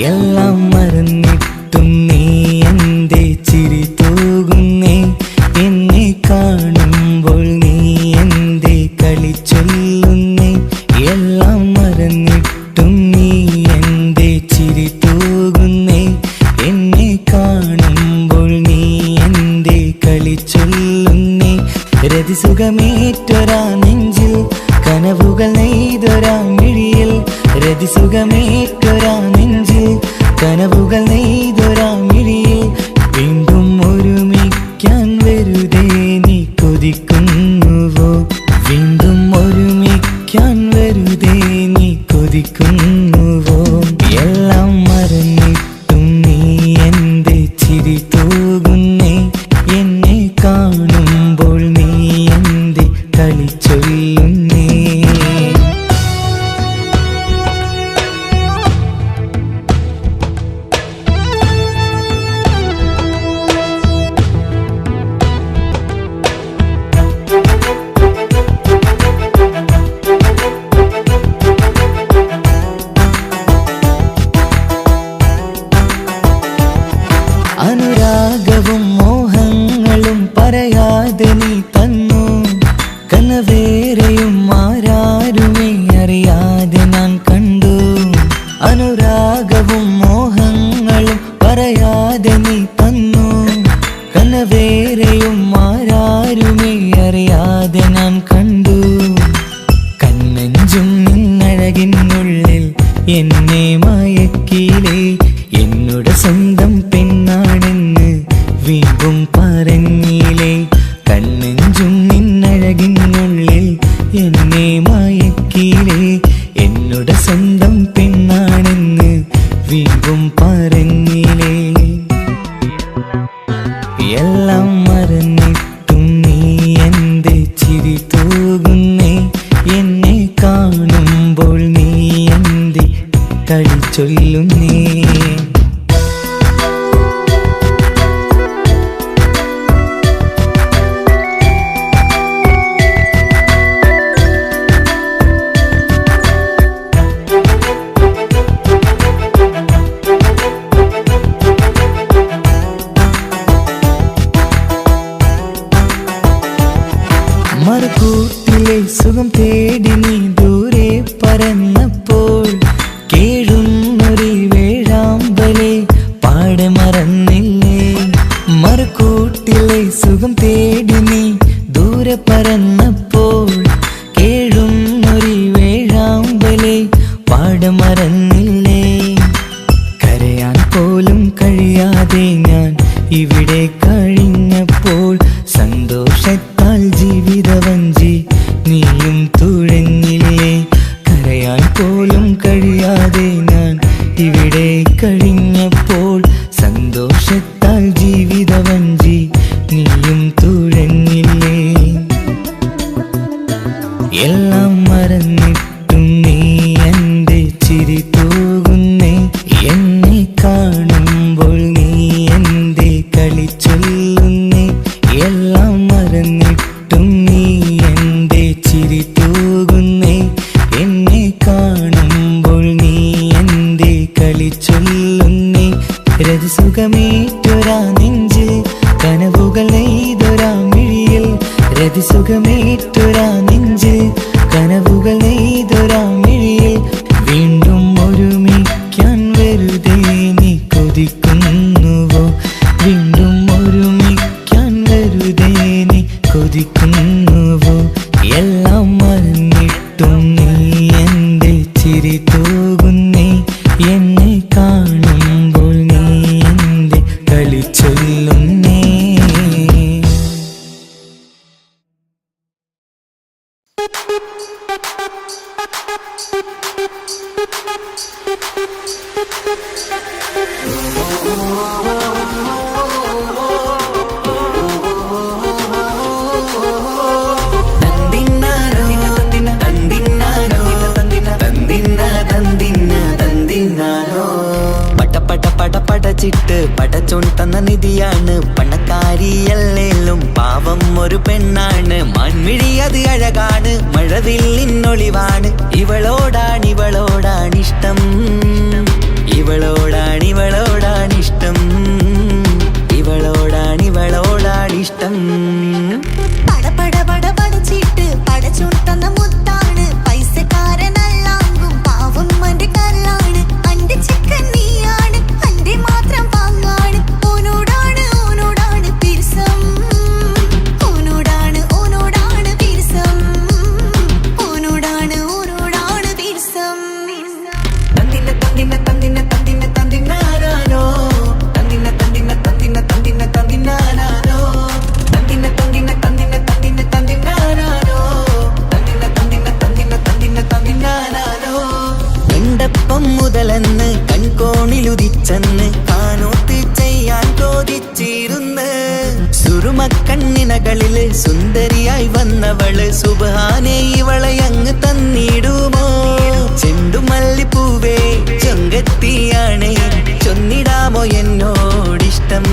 എല്ലാം മറന്നിട്ടും നീ എന്തേ ചിരി തൂകുന്നേ? എന്നെ കാണുമ്പോൾ നീ എന്തേ കളി ചൊല്ലുന്നേ? എല്ലാം മറന്നിട്ടും നീ എന്തേ ചിരി തൂകുന്നേ? എന്നെ കാണുമ്പോൾ നീ എന്തേ കളി ചൊല്ലുന്നേ? രതിസുഖമേറ്റൊരാ നെഞ്ചിൽ കനവുകൾ നെയ്തൊരാ മിഴിയിൽ, രതിസുഖമേറ്റൊരാ നെഞ്ചിൽ കനവുകൾ നെയ്തൊരാ മിഴിയിൽ, വീണ്ടും ഒരുമിക്കാൻ വെറുതെ നീ കൊതിക്കുന്നുവോ? വീണ്ടും ഒരുമിക്കാൻ വെറുതെ നീ കൊതിക്കുന്നുവോ? എല്ലാം മറന്നിട്ടും നീ എന്തേ ചിരി തൂകുന്നേ? എന്നെ കാണുമ്പോൾ നീ എന്തേ കളി ചൊല്ലുന്നേ? അനുരാഗവും മോഹങ്ങളും പറയാതെ നീ തന്നു, കനവേറെയും ആരാരുമേ അറിയാതെ ഞാൻ കണ്ടു. അനുരാഗവും മോഹങ്ങളും പറയാതെ നീ തന്നു, കനവേറെയും ആരാരുമേ അറിയാതെ ഞാൻ കണ്ടു. കണ്ണെഞ്ചും നിന്നഴകിനുള്ളിൽ എന്നെ മയക്കിലേ, എന്നോട് സ്വന്തം പെണ്ണാണെന്ന് വീണ്ടും പറഞ്ഞില്ലേ? കണ്ണെഞ്ചും നിന്നഴകിനുള്ളിൽ എന്നെ മയക്കിലേ, എന്നോട് സ്വന്തം പെണ്ണാണെന്ന് വീണ്ടും പറഞ്ഞില്ലേ? എല്ലാം മറന്നിട്ടും നീ എന്തേ ചിരി തൂകുന്നേ? എന്നെ കാണുമ്പോൾ നീ എന്തേ കളി ചൊല്ലുന്നേ? മറുകൂട്ടിലെ സുഖം തേടി നീ ദൂരെ പറന്നപ്പോൾ, കേഴുന്നൊരു വേഴാമ്പലെ പാടെ മറന്നില്ലേ? മറുകൂട്ടിലെ സുഖം തേടി നീ ദൂരെ പറന്നപ്പോൾ, കേഴുന്നൊരു വേഴാമ്പലെ പാടെ മറന്നില്ലേ? കരയാൻ പോലും കഴിയാതെ ഞാൻ ഇവിടെ കഴിഞ്ഞപ്പോൾ, സന്തോഷത്താൽ ജീവിതവഞ്ചി നീയും തുഴഞ്ഞില്ലേ? കരയാൻ പോലും കഴിയാതെ ഞാൻ ഇവിടെ കഴിഞ്ഞപ്പോൾ, സന്തോഷത്താൽ ജീവിതവഞ്ചി നീയും തുഴഞ്ഞില്ലേ? എല്ലാം മറന്നിട്ടും നീ എന്തേ ചിരി തൂകുന്നേ? എന്നെ കാണുമ്പോൾ നീ എന്തേ കളി ചൊല്ലുന്നേ? എല്ലാം മറന്നിട്ടും നീ എന്തേ ചിരി തൂകുന്നേ? എന്നെ കാണുമ്പോൾ നീ എന്തേ കളി ചൊല്ലുന്നേ? രതിസുഖമേറ്റൊരാ നെഞ്ചിൽ കനവുകൾ നെയ്തൊരാ മിഴിയിൽ, രതിസുഖമേറ്റൊരാ നെഞ്ചിൽ കനവുകൾ നെയ്തൊരാ മിഴിയിൽ, വീണ്ടും ഒരുമിക്കാൻ വെറുതെ നീ കൊതിക്കുന്നുവോ? വീണ്ടും ഒരുമിക്കാൻ വെറുതെ നീ കൊതിക്കുന്നുവോ? എല്ലാം മറന്നിട്ടും നീ എന്തേ ചിരി തൂകുന്നേ? എന്നെ കാണുമ്പോൾ നീ എന്തേ കളി ചൊല്ലുന്നേ? നിധിയാണ്. പണക്കാരിയല്ലേലും പാവം ഒരു പെണ്ണാണ്. മാൻമിഴി അത് അഴകാണ്, മഴവില്ലിന്നൊളിവാണ്. ഇവളോടാണിഷ്ടം, ഇവളോടാണിഷ്ടം, ഇവളോടാണിഷ്ടം. പടച്ചിട്ട് പടച്ചോൻ തന്ന മുത്താണ്. പൈസക്കാരനല്ലാങ്കും പാവം അന്റെ കല്ലാണ്. അന്റെ ചിക്കൻ നീയാണ്, അന്റെ മാത്രം പാങ്ങാണ്. ഓനോടാണ് പിരിസം, ഓനോടാണ് പിരിസം, ഓനോടാണ് പിരിസം. തന്തിന തന്തിന തന്തിന തന്തിന തന്തിനാനോ, തന്തിന തന്തിന തന്തിന തന്തിന തന്തിനാനോ, തന്തിന തന്തിന തന്തിന തന്തിന തന്തിനാനോ, തന്തിന തന്തിന തന്തിന തന്തിന തന്തിനാനോ. കണ്ടപ്പം മുതലെന്ന് കൺകോണിലുദിച്ചെന്ന് കാനോത്ത് ചെയ്യാൻ ചോദിച്ചിരുന്ന്. സുറുമക്കണ്ണിനകളില് സുന്ദരിയായി വന്നവള് സുബ്ഹാനേ ഇവളെ അങ്ങ് തന്നിടുമോ? ചെണ്ടുമല്ലിപ്പൂവേ ചൊങ്കത്തിയാണ്, ചൊന്നിടാമോ എന്നോടിഷ്ടം?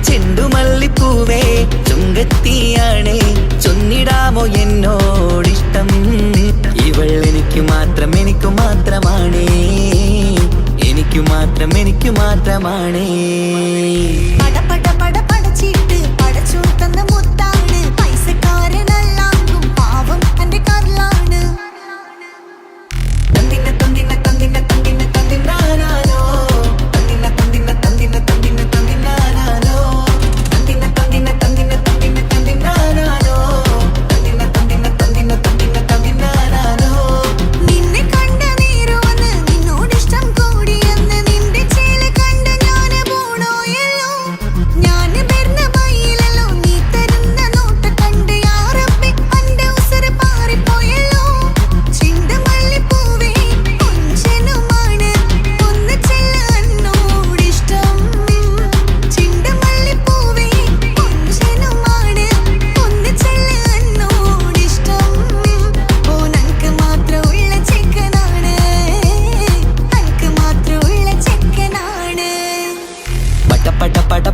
ചെണ്ടുമല്ലിപ്പൂവേ ചൊങ്കത്തിയാണ്, ചൊന്നിടാമോ എന്നോടിഷ്ടം? ഇവൾ എനിക്ക് മാത്രമാണേ, എനിക്ക് മാത്രമാണേ. പടച്ചിട്ട് പടച്ചോൻ തന്ന മുത്താണ്. പൈസക്കാരനല്ലാങ്കും പാവം അന്റെ കല്ലാണ്. തന്തിന തന്തിന തന്തിന തന്തിന തന്തിനാനോ, തന്തിന തന്തിന തന്തിന തന്തിന തന്തിനാനോ, തന്തിന തന്തിന തന്തിന തന്തിന തന്തിനാനോ, തന്തിന തന്തിന തന്തിന തന്തിന തന്തിനാനോ. നിന്നെ കണ്ട നേരോന്ന് നിന്നോടിഷ്ടം കൂടിയെന്ന് നിന്റെ ചേല കണ്ട് ഞാന് പോണോയല്ലോ. ഞാന് വരുന്ന വഴിയിലല്ലോ നീ തരുന്ന നോട്ട കണ്ട് യാ റബ്ബി അന്റെ ഉസറ് പാറിപ്പോയല്ലോ. ചെണ്ടുമല്ലിപ്പൂവേ കൊഞ്ചനുമാണ്, ഒന്ന് ചെല്ല എന്നോടിഷ്ടം. ചെണ്ടുമല്ലിപ്പൂവേ കൊഞ്ചനുമാണ്, ഒന്ന് ചെല്ല എന്നോടിഷ്ടം. ഓനക്ക് മാത്രമുള്ള ചെക്കനാണ്, അനക്ക് മാത്രമുള്ള ചെക്കനാണ്.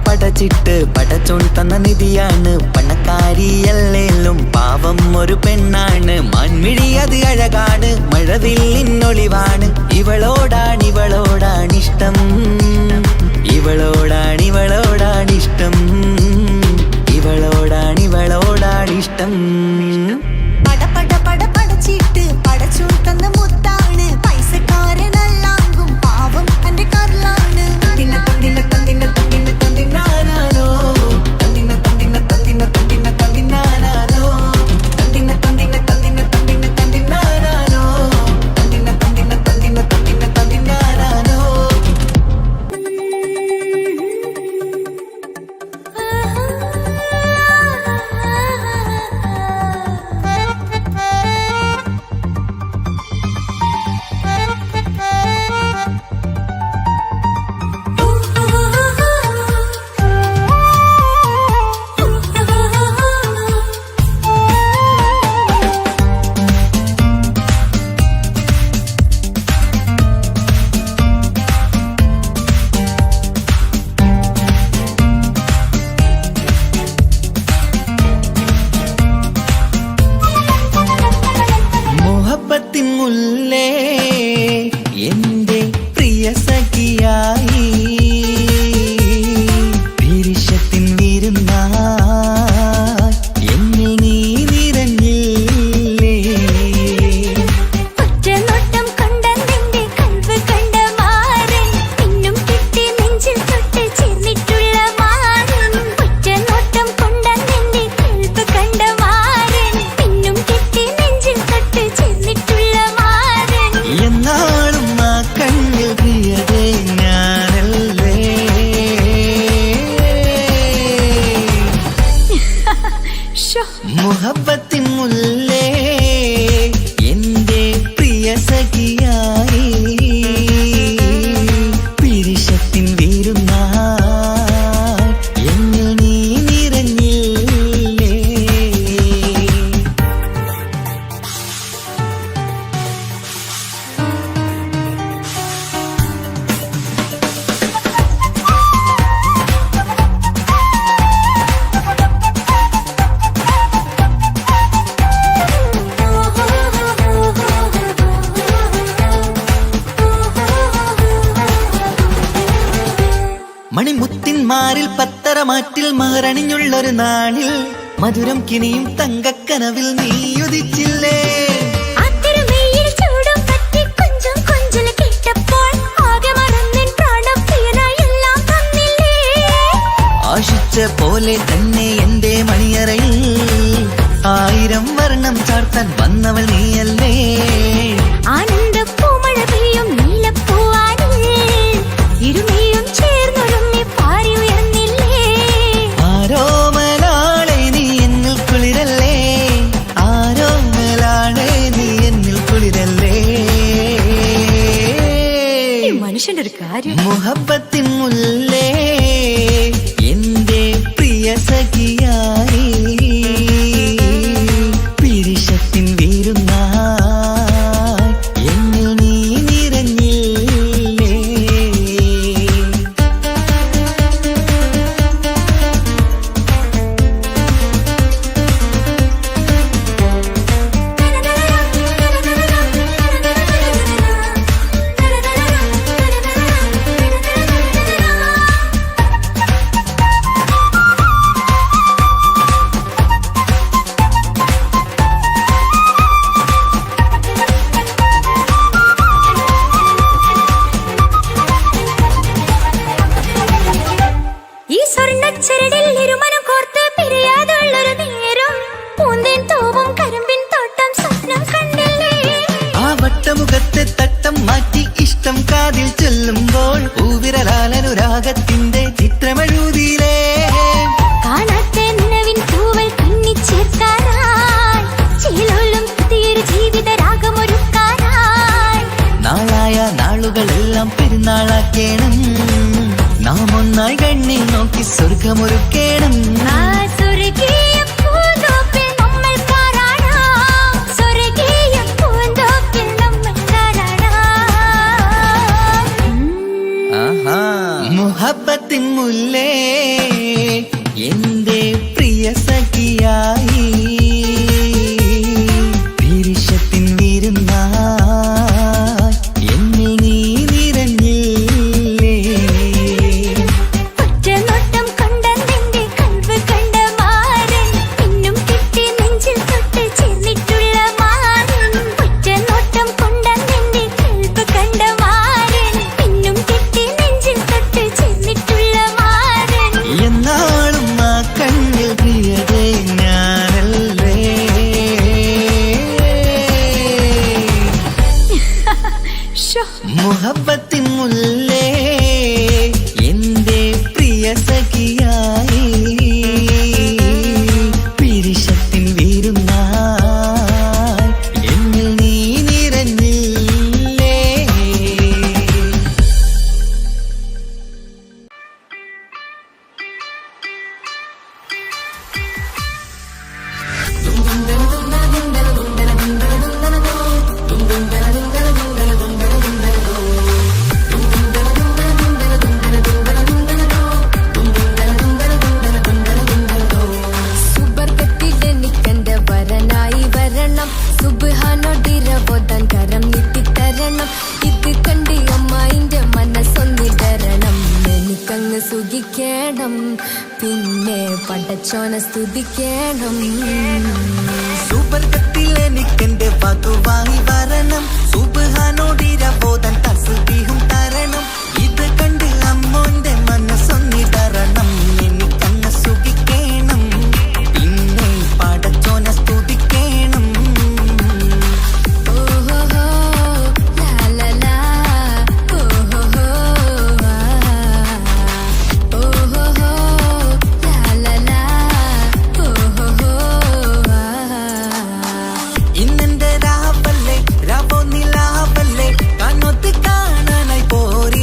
പടച്ചിട്ട് പടച്ചോൻ തന്ന നിധിയാണ്. പണക്കാരിയല്ലേലും പാവം ഒരു പെണ്ണാണ്. മാൻമിഴി അത് അഴകാണ്, മഴവില്ലിന്നൊളിവാണ്. ഇവളോടാണിഷ്ടം, ഇവളോടാണിഷ്ടം, ഇവളോടാണിഷ്ടം. പടച്ചിട്ട് പടച്ചോൻ തന്ന മുത്താണ്. പൈസക്കാരനല്ലാങ്കും പാവം അന്റെ കല്ലാണ്. തന്തിന തന്തിന തന്തിന തന്തിന തന്തിനാനോ, തന്തിന തന്തിന തന്തിന തന്തിന തന്തിനാനോ, തന്തിന തന്തിന തന്തിന തന്തിന തന്തിനാനോ, തന്തിന തന്തിന തന്തിന തന്തിന തന്തിനാനോ. മുഹബത്തിൻ മുല്ലേ എന്റെ പ്രിയ സഖിയായി, പിരിശത്തിൻ വിരുന്നായി എന്നിൽ നീ നിറഞ്ഞില്ലേ? ഒറ്റനോട്ടം കണ്ട നിന്റെ കൽവ് കണ്ട മാരൻ, പിന്നും കിട്ടി നെഞ്ചിൽ തൊട്ട് ചേർന്നിട്ടുള്ള മാരൻ. ഒറ്റനോട്ടം കൊണ്ട നിന്റെ കൽവ് കണ്ട മാരൻ, പിന്നും കിട്ടി നെഞ്ചിൽ തൊട്ട് ചേർന്നിട്ടുള്ള മാരൻ. എന്നാളും ആ കണ്ണിൽ പ്രിയതേ ഞാനല്ലേ? മുഹബത്തിൻ മുല്ലേ എന്റെ പ്രിയ സഖിയായി, പിരിശത്തിൻ വിരുന്നായി എന്നിൽ നീ നിറഞ്ഞില്ലേ? മാറിൽ പത്തരമാറ്റിൽ മഹറണിഞ്ഞുള്ളൊരു നാളിൽ മധുരം കിനിയും തങ്കക്കനവിൽ നീയുദിച്ചില്ലേ. ആശിച്ച പോലെ തന്നെ എന്റെ മണിയറയിൽ 1000 വർണ്ണം ചാർത്താൻ വന്നവൾ നീയല്ലേ. ആനന്ദപ്പൂമഴ പെയ്യും നീലപ്പൂവാനിൽ ഇരുമയും ചേർന്നൊരുമ്മി പാരി ഉയർന്നില്ലേ. ആരോമലാളെ നീ എന്നിൽ കുളിരല്ലേ, ആരോമലാളെ നീ എന്നിൽ കുളിരല്ലേ. മനുഷ്യന്റെ ഒരു കാര്യം. മുഹബത്തിൻ മുല്ലേ എന്റെ പ്രിയ സഖിയായി പിരിശത്തിൻ വീരുന്നായി എന്നിൽ നീ നിറഞ്ഞില്ലേ. ഈ സ്വർണ്ണച്ചരടിൽ ഇരുമനം കോർത്ത് പിരിയാതുള്ളൊരു നേരം പൂന്തേൻ തൂവും കരിമ്പിൻ തോട്ടം സ്വപ്നം കണ്ടില്ലേ. ആ വട്ടമുഖത്തെ തട്ടം മാറ്റി ഇഷ്ടം കാതിൽ ചൊല്ലുമ്പോൾ പൂവിരലാലനുരാഗത്തിന്റെ ചിത്രമെഴുതിയിലേ. കാണാത്ത നനവിൻ തൂവൽ കണ്ണിച്ചേർക്കാനായി ചീലോലും പുതിയൊരു ജീവിത രാഗമൊരുക്കാനായി നാളായ നാളുകളെല്ലാം പെരുന്നാളാക്കേണം, നാം ഒന്നായി കണ്ണിൽ നോക്കി സ്വർഗമൊരുക്കേണം. ആ സ്വർഗീയ പൂന്തോപ്പിൽ നമ്മൾ കാണാം, സ്വർഗീയ പൂന്തോപ്പിൽ നമ്മൾ കാണാം. ആഹാ. മുഹബത്തിൻ മുല്ലേ എന്റെ പ്രിയ സഖിയായി പിരിശത്തിൻ വീരുന്നായി എന്നിൽ നീ നിറഞ്ഞില്ലേ. ഒറ്റനോട്ടം കൊണ്ട നിന്റെ കൽവ് കണ്ട മാരൻ പിന്നും കിട്ടി നെഞ്ചിൽ തൊട്ട് ചേർന്നിട്ടുള്ള മാരൻ. ഒറ്റനോട്ടം കൊണ്ട നിന്റെ കൽവ് കണ്ട മാരൻ പിന്നും കിട്ടി നെഞ്ചിൽ തൊട്ട് ചേർന്നിട്ടുള്ള മാരൻ. എന്നാളും ആ കണ്ണിൽ പ്രിയതേ ഞാനല്ലേ. മുഹബത്തിൻ മുല്ലേ എന്റെ പ്രിയ സഖിയായി പിരിശത്തിൻ വീരുന്നായി എന്നിൽ നീ നിറഞ്ഞില്ലേ. സുബർഗത്തിലെനിക്കെന്റെ വരനായി വരണം, സുബ്ഹാനോടിരവോദാൻ കരം നീട്ടിത്തരണം. ഇത് കണ്ട് അമ്മായിന്റെ മനസ്സൊന്നിടരണം, എനിക്കങ്ങ് സുഖിക്കണം, പിന്നെ പടച്ചോനെ സ്തുതിക്കണം. സുബർഗത്തിൽ എനിക്കെന്റെ വധുവായി വരണം, സുബ്ഹാനോടിരവോദാൻ തസ്ബീഹും തരണം. ഇത് കണ്ട് അമ്മോന്റെ മനസ്സൊന്നിടരണം, എനിക്കങ്ങ് സുഖിക്കണം, പിന്നെ പടച്ചോനെ സ്തുതിക്കണം. ഓഹോഹോ ലാലലാ, ഓഹോഹോ ഓഹോഹോ ലാലലാ, ഓഹോഹോ. ഇന്നെന്റെ രാവല്ലേ രാവോ നിലാവല്ലേ കാണൊത്ത് കാണാനായി പോരി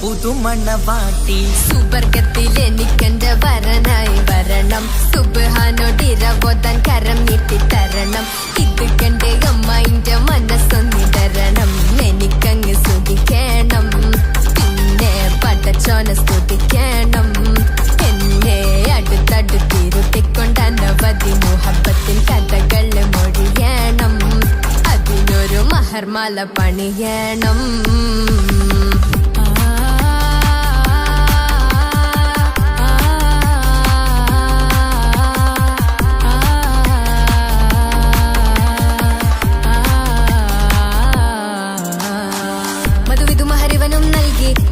പുതുമണവാട്ടി. സുബർഗത്തിൽ എനിക്കെന്റെ വരനായി വരണം, സുബ്ഹാനോടിരവോതാൻ കരം നീട്ടി തരണം. ഇത് കണ്ട് അമ്മായിന്റെ മനസ്സൊന്നിടരണം, എനിക്കങ്ങ് സുഖിക്കണം, പിന്നെ പടച്ചോനെ സ്തുതിക്കണം. എന്നെ അടുത്തടുത്തിരുത്തിക്കൊണ്ട് അനവധി മുഹബത്തിൻ കഥകൾ മൊഴിയണം, അതിനൊരു മഹർമാല പണിയണം.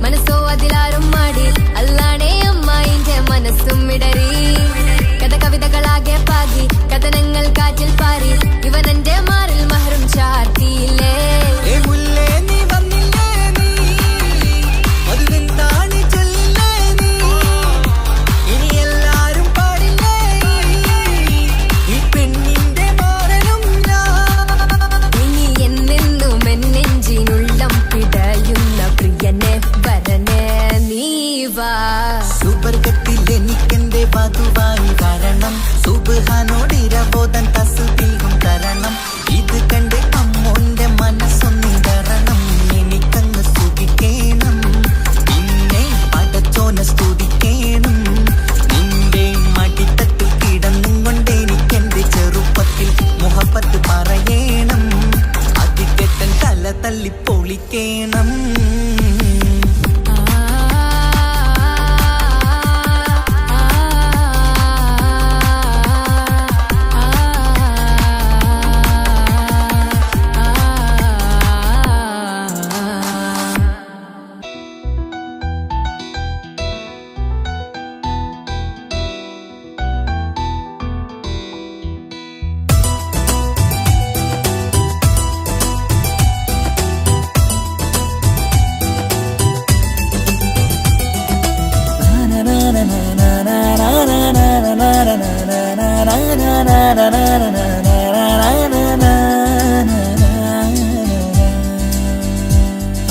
മനസ്സോ അതിലാരും മാടി, അല്ലാണേ അമ്മായിന്റെ മനസ്സും ഇടറി. കവിതകളാകെ പാകി, കഥനങ്ങൾ കാറ്റിൽ പാറി, ഇവനെന്റെ മാറിൽ മഹറും ചാർത്തിയില്ലേ. സുബർഗത്തിൽ എനിക്കെന്റെ വധുവായി വരണം, സുബ്ഹാനോടിരവോതാൻ തസ്ബീഹും തരണം. ഇത് കണ്ട് അമ്മോന്റെ മനസ്സൊന്നിടരണം, എനിക്കങ്ങ് സുഖിക്കണം, പിന്നെ പടച്ചോനെ സ്തുതിക്കണം. നിന്റെ മടിത്തട്ടിൽ കിടന്നും കൊണ്ട് എനിക്കെന്റെ ചെറുപ്പത്തിൽ മുഹബത്ത് പറയണം, അതികെട്ടൻ തല തല്ലി പൊളിക്കണം.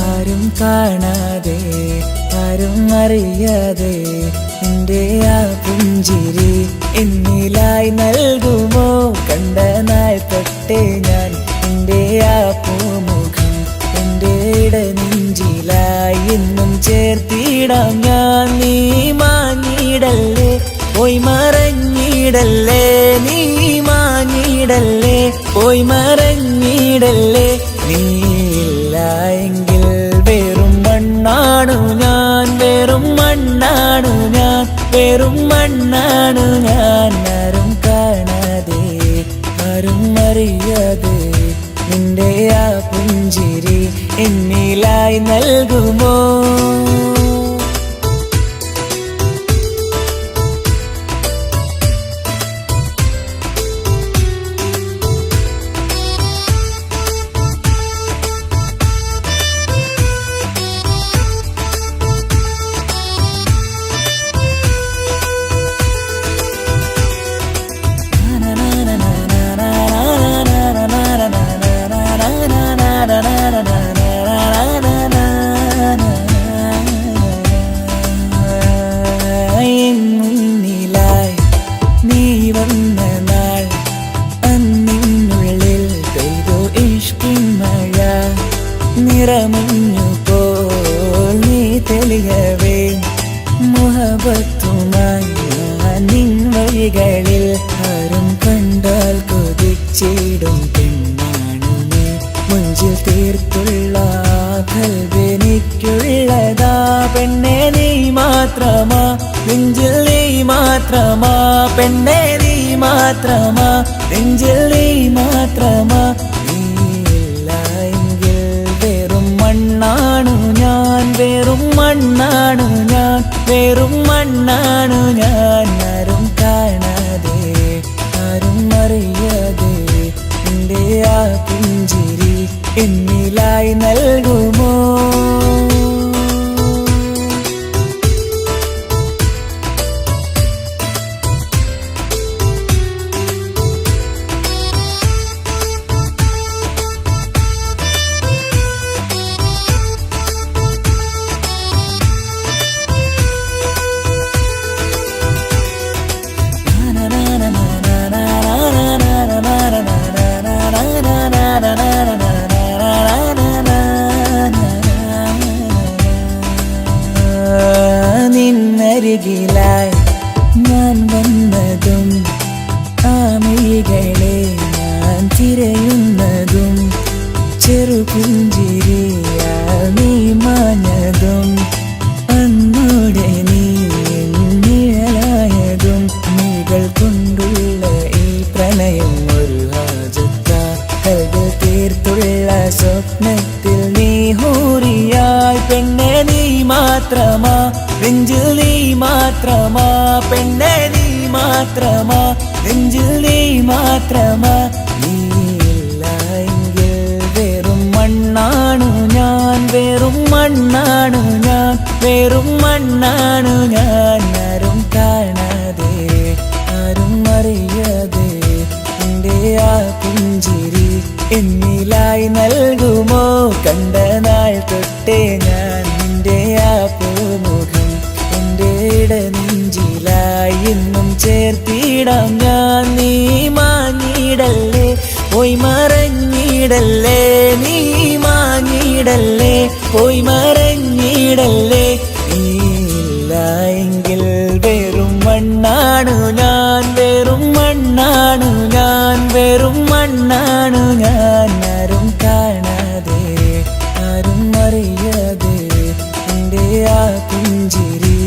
ആരും കാണാതെ ആരും അറിയാതെ എൻ്റെ ആ പുഞ്ചിരി എന്നിലായി നൽകുമോ? കണ്ട നാൾ തൊട്ടേ ഞാൻ എൻ്റെ ആ പൂമുഖം എൻ്റെ ഇടനെഞ്ചിലായി എന്നും ചേർത്തിടാം ഞാൻ. നീ മാഞ്ഞിടല്ലേ, പോയി മറഞ്ഞിടല്ലേ, നീ മാഞ്ഞിടല്ലേ, പോയി മറഞ്ഞിടല്ലേ. നീയില്ല എങ്കിൽ വെറും മണ്ണാണു ഞാൻ, വെറും മണ്ണാണു ഞാൻ, വെറും മണ്ണാണു ഞാൻ. ആരും കാണാതെ ആരും അറിയാതെ നിന്റെ ആ പുഞ്ചിരി എന്നിലായി നൽകുമോ? മുന്നിലായി നീ വന്ന നാൾ, അന്നിനുള്ളിൽ പെയ്തു ഇഷ്കിൻ മഴ. നിറമഞ്ഞു പോൽ നീ തെളിയവേ, മുഹബത്തുമായി നിൻ വഴികളിൽ. ആരും കണ്ടാൽ കൊതിച്ചിടും പെണ്ണാണു നീ, മുഞ്ചിൽ തീർത്തുള്ള കൽബെനിക്കുള്ളതാ. പെണ്ണെ നീ മാത്രമാ, നെഞ്ചിൽ നീ മാത്രമാ, പെണ്ണെ നീ മാത്രമാ, നെഞ്ചിൽ നീ മാത്രമാ. നീയില്ല എങ്കിൽ വെറും മണ്ണാണു ഞാൻ, വെറും മണ്ണാണു ഞാൻ, വെറും മണ്ണാണു ഞാൻ. ആരും കാണാതെ ആരും അറിയാതെ എൻ്റെ ആ പുഞ്ചിരി എന്നിലായി നൽകുമോ? തിരയുന്നതും ചെറുപുഞ്ചിരിയാൽ നീ മാഞ്ഞതും അന്നോടെ നീ നിഴലായതും നീകൾ കൊണ്ടുള്ള ഈ പ്രണയം ഒരു ഹാജത്ത കൽവിൽ തീർത്തുള്ള സ്വപ്നത്തിൽ നീ ഹൂറിയായി പെണ്ണെ നീ മാത്രമാ നെഞ്ചിൽ നീ മാത്രമാ പെണ്ണെ നീ മാത്രമാ നെഞ്ചിൽ നീ മാത്രമാ നീയില്ല എങ്കിൽ വെറും മണ്ണാണു ഞാൻ വെറും മണ്ണാണു ഞാൻ വെറും മണ്ണാണു ഞാൻ ആരും കാണാതെ ആരും അറിയാതെ എൻ്റെ ആ പുഞ്ചിരി എന്നിലായി നൽകുമോ കണ്ട നാൾ തൊട്ടേ ഞാൻ നിന്റെ ആ പൂമുഖം എൻ്റെ ഇടനെഞ്ചിലായി എന്നും ചേർത്തിടാം ഞാൻ നീ മാഞ്ഞിടല്ലേ പോയി മറഞ്ഞിടല്ലേ നീ മാഞ്ഞിടല്ലേ പോയി മറഞ്ഞിടല്ലേ നീയില്ല എങ്കിൽ വെറും മണ്ണാണു ഞാൻ വെറും മണ്ണാണു ഞാൻ വെറും മണ്ണാണു ഞാൻ ആരും കാണാതെ ആരും അറിയാതെ എൻ്റെ ആ പുഞ്ചിരി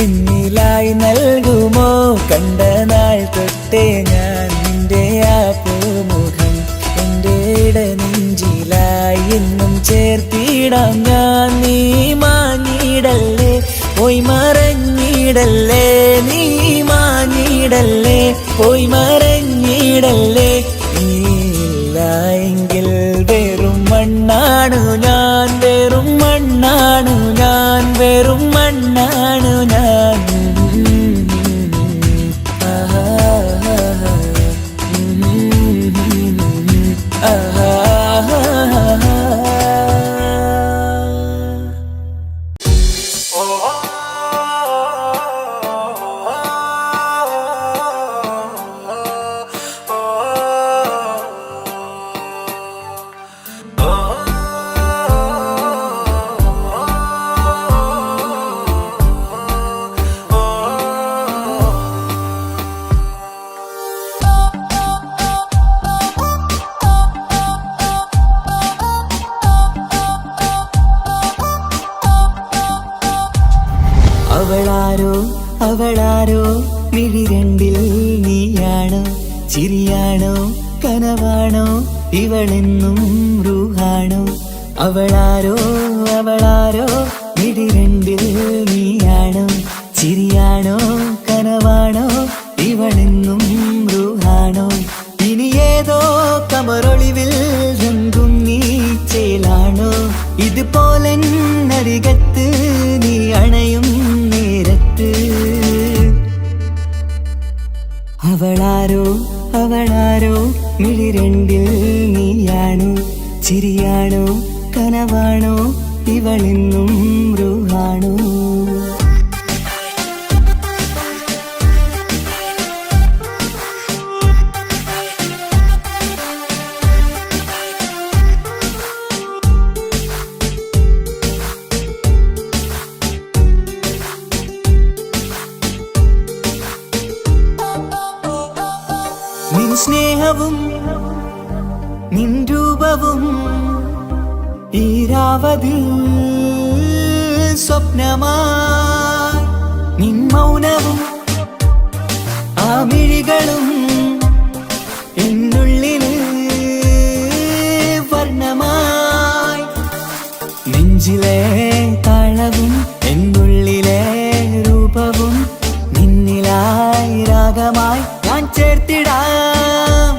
എന്നിലായി നൽകുമോ കണ്ട നാൾ തൊട്ടേ ഞാൻ നിന്റെ ആ പൂമുഖം എൻ്റെ ഇടനെഞ്ചിലായി എന്നും ചേർത്തിടാം ഞാൻ നീ മാഞ്ഞിടല്ലേ പോയി മറഞ്ഞിടല്ലേ നീ മാഞ്ഞിടല്ലേ പോയി മറഞ്ഞിടല്ലേ നീയില്ല എങ്കിൽ വെറും മണ്ണാണു ഞാൻ വെറും മണ്ണാണു ഞാൻ വെറും മണ്ണാണു ഞാൻ അവളാരോ അവളാരോ മിഴി രണ്ടിൽ നീയാണോ ചിരിയാണോ കനവാണോ ഇവളെന്നും റൂഹാണോ അവളാരോ അവളാരോ മിഴി രണ്ടിൽ നീയാണോ ചിരിയാണോ കനവാണോ ഇവളെന്നും റൂഹാണോ ഇനി ഏതോ കമറൊളിവിൽ രംഗും നീ ചേലാണോ ഇതുപോലെ നരികത്ത് നീ അണയും നേരത്ത് അവളാരോ അവളാരോ മിഴി രണ്ടിൽ നീയാണോ ചിരിയാണോ കനവാണോ ഇവളെന്നും റൂഹാണോ നിൻ സ്നേഹവും നിൻ രൂപവും ഈരാവതിൽ സ്വപ്നമായി നിൻ മൗനവും ആ മിഴികളും എന്നുള്ളിൽ വർണ്ണമായി നെഞ്ചിലെ താളവും എന്നുള്ളിലെ രൂപവും നിന്നിലായി രാഗമായി ഞാൻ ചേർത്തിടാം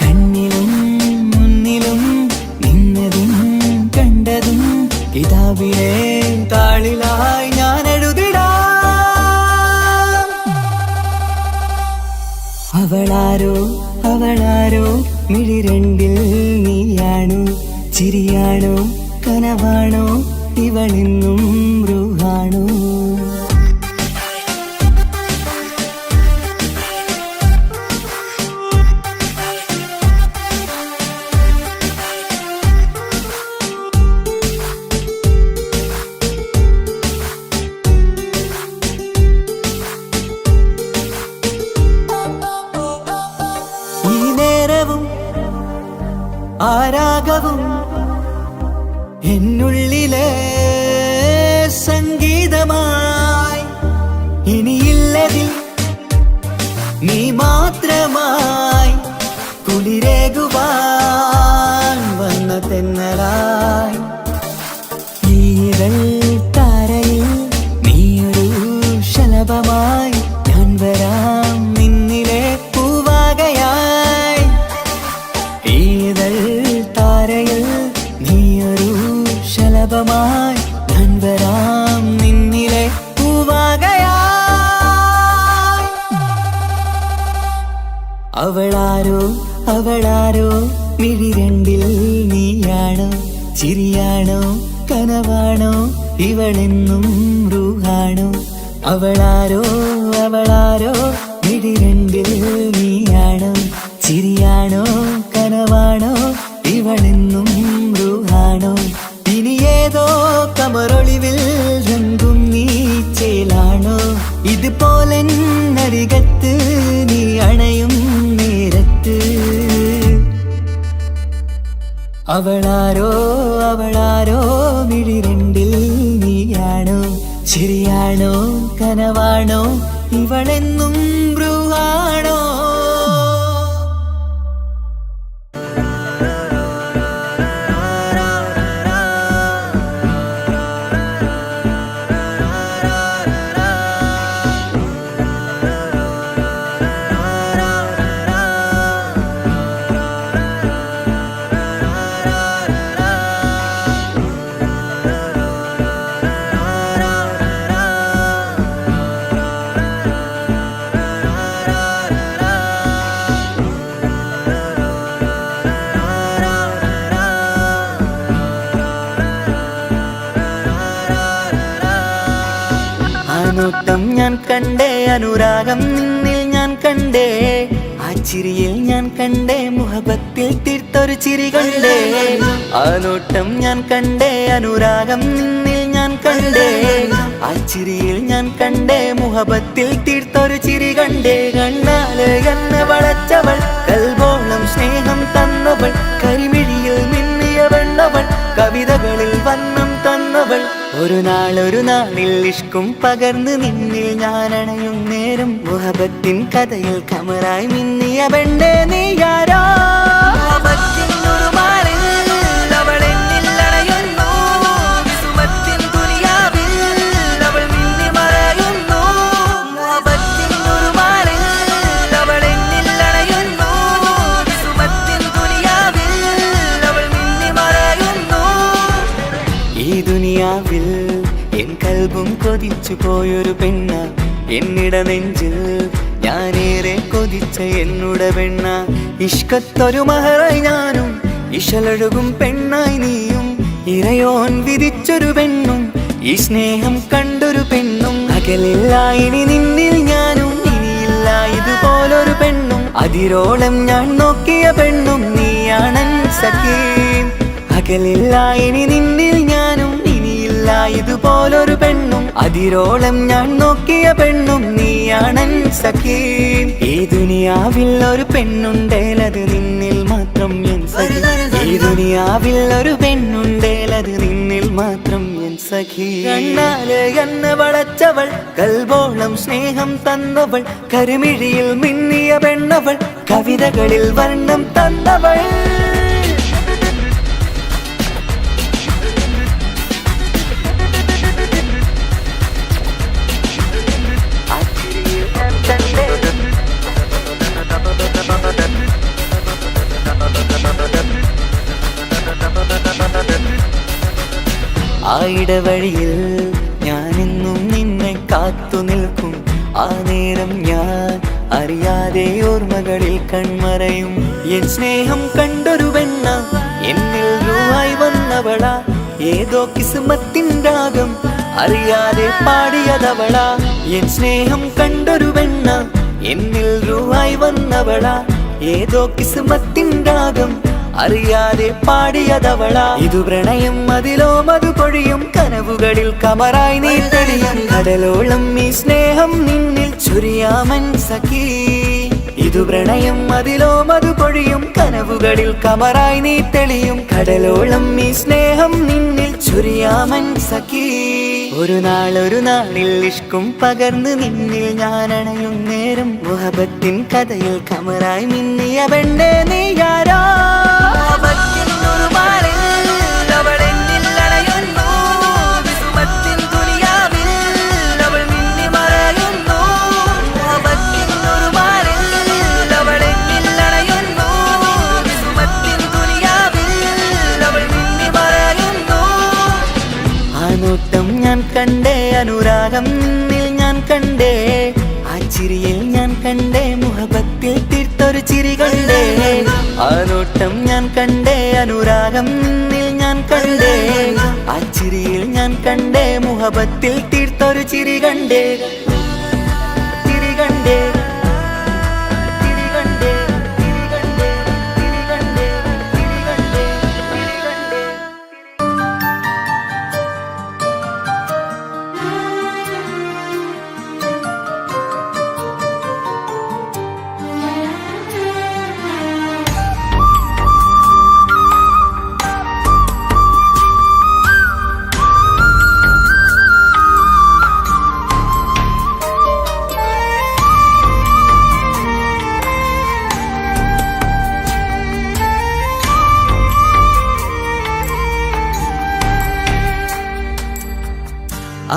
കണ്ണിലും മുന്നിലും നിന്നതും കണ്ടതും കിതാബിലെ താളിലായി ഞാൻ എഴുതിടാം അവളാരോ അവളാരോ മിഴി രണ്ടിൽ നീയാണോ ചിരിയാണോ കനവാണോ ഇവളെന്നും റൂഹാണോ ആരാഗവും എന്നുള്ളിലെ സംഗീതമായി ഇനിയില്ലതിൽ നീ മാത്രമായി കുളിരേകുവാൻ വന്ന തെന്നലായി ഈരൽ താരയിൽ നീയൊരു ശലഭമായി ഞാൻ വരാം നിന്നിലെ പൂവാകയായി ഈരൽ താരയിൽ നീയൊരു ശലഭമായി ഞാൻ വരാം നിന്നിലെ പൂവാകയായി അവളാരോ അവളാരോ മിഴിരണ്ടിൽ നീയാണോ ചിരിയാണോ കനവാണോ ഇവളെന്നും റൂഹാണോ അവളാരോ അവളാരോ മിഴിരണ്ടിൽ നീയാണോ ചിരിയാണോ കനവാണോ ഇവളെന്നും റൂഹാണോ ഇനി ഏതോ കമറൊളിവിൽ രംഗും നീ ചേലാണോ ഇതുപോലെ നരികത്ത് നീ അണയും നേരത്ത് അവളാരോ അവളാരോ മിഴിരണ്ടിൽ നീയാണോ ശരിയാണോ കനവാണോ ഇവളെന്നും ബ്രൂഹാണോ നോട്ടം ഞാൻ കണ്ടേ അനുരാഗം നിന്നിൽ ഞാൻ കണ്ടേ ആ ചിരിയിൽ ഞാൻ കണ്ടേ മുഹബത്തിൽ തീർത്തൊരു ചിരി കണ്ടേ ആ നോട്ടം ഞാൻ കണ്ടേ അനുരാഗം നിന്നിൽ ഞാൻ കണ്ടേ ആ ചിരിയിൽ ഞാൻ കണ്ടേ മുഹബത്തിൽ തീർത്തൊരു ചിരി കണ്ടേ കണ്ണാല് എന്നെ വളച്ചവൾ കൽബോളം സ്നേഹം തന്നവൾ കരിമിഴിയിൽ മിന്നിയ വെള്ളവൾ കവിതകളിൽ വന്നം തന്നവൾ ഒരു നാളിൽ ഇഷ്കും പകർന്ന് നിന്നിൽ ഞാൻ അണയും നേരം മുഹബത്തിൻ കഥയിൽ കമറായി മിന്നിയ പെണ്ണേ നീയാരോ എൻ കൽബും കൊതിച്ചു പോയൊരു പെണ്ണ എന്നിട നെഞ്ചിൽ ഞാനേറെ കൊതിച്ച എന്നുട പെണ്ണ ഇഷ്കത്തൊരു മഹറായി ഞാനും ഇശലൊഴുകും പെണ്ണായി നീയും ഇറയോൻ വിധിച്ചൊരു പെണ്ണും ഈ സ്നേഹം കണ്ടൊരു പെണ്ണും അകലില്ല ഇനി നിന്നിൽ ഞാനും ഇനിയില്ല ഇതുപോലൊരു പെണ്ണും അതിരോളം ഞാൻ നോക്കിയ പെണ്ണും നീയാണൻ സഖീ അകലില്ല ഇനി നിന്നിൽ ഞാനും ഇതുപോലൊരു പെണ്ണും അതിരോളം ഞാൻ നോക്കിയ പെണ്ണും നീയാണൻ സഖീ ഈ ദുനിയാവിൽ ഒരു പെണ്ണുണ്ടേലത് നിന്നിൽ മാത്രം എൻ സഖി ഈ ദുനിയാവിൽ ഒരു പെണ്ണുണ്ടേലത് നിന്നിൽ മാത്രം എൻ സഖി കണ്ണാല് എന്നെ വളച്ചവൾ കൽബോളം സ്നേഹം തന്നവൾ കരിമിഴിയിൽ മിന്നിയ പെണ്ണവൾ കവിതകളിൽ വർണ്ണം തന്നവൾ ആ ഇടവഴിയിൽ ഞാനെന്നും നിന്നെ കാത്തു നിൽക്കും ആ നേരം ഞാൻ അറിയാതെ ഓർമ്മകളിൽ കൺമറയും എൻ സ്നേഹം കണ്ടൊരു പെണ്ണ എന്നിൽ രൂപായി വന്നവളാ ഏതോ കിസ്മത്തിൻ രാഗം അറിയാതെ പാടിയതവളാ എൻ സ്നേഹം കണ്ടൊരു പെണ്ണ എന്നിൽ രൂപായി വന്നവളാ ഏതോ കിസ്മത്തിൻ രാഗം അറിയാതെ പാടിയതവളാ ഇതു പ്രണയം അതിലോ മധു പൊഴിയും കനവുകളിൽ കമറായി നീ തെളിയും കടലോളം ഈ സ്നേഹം നിന്നിൽ ചൊരിയാമൻ സഖീ പുതുപ്രണയം അതിലോ മധു പൊഴിയും കനവുകളിൽ കമറായി നീ തെളിയും കടലോളം ഈ സ്നേഹം നിന്നിൽ ചൊരിയാമൻ സഖി ഒരു നാളിൽ ഇഷ്കും പകർന്ന് നിന്നിൽ ഞാൻ അണയും നേരം മുഹബത്തിൻ കഥയിൽ കമറായി മിന്നിയ പെണ്ണെ നീയാരോ ഞാൻ കണ്ടേ അനുരാഗം നിന്നിൽ ഞാൻ കണ്ടേ ആ ചിരിയിൽ ഞാൻ കണ്ടേ മുഹബത്തിൽ തീർത്തൊരു ചിരി കണ്ടേ ആ നോട്ടം ഞാൻ കണ്ടേ അനുരാഗം നിന്നിൽ ഞാൻ കണ്ടേ ആ ചിരിയിൽ ഞാൻ കണ്ടേ മുഹബത്തിൽ തീർത്തൊരു ചിരി കണ്ടേ ചിരി കണ്ടേ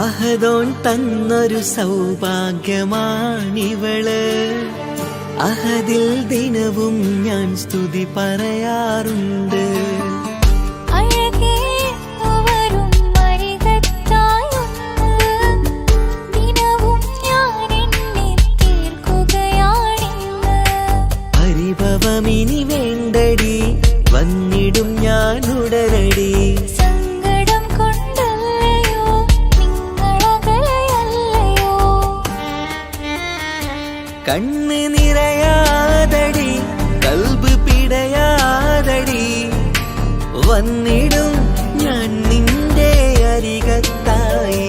അഹദോൻ തന്നൊരു സൗഭാഗ്യമാണിവള് അഹദിൽ ദിനവും ഞാൻ സ്തുതി പറയാറുണ്ട് പരിഭവമിനി വേണ്ടടി വന്നിടും ഞാൻ ഉടനടി കണ്ണ് നിറയാതടി കൽബ് പിടയാതടി വന്നിടും ഞാൻ നിന്റെ അരികത്തായി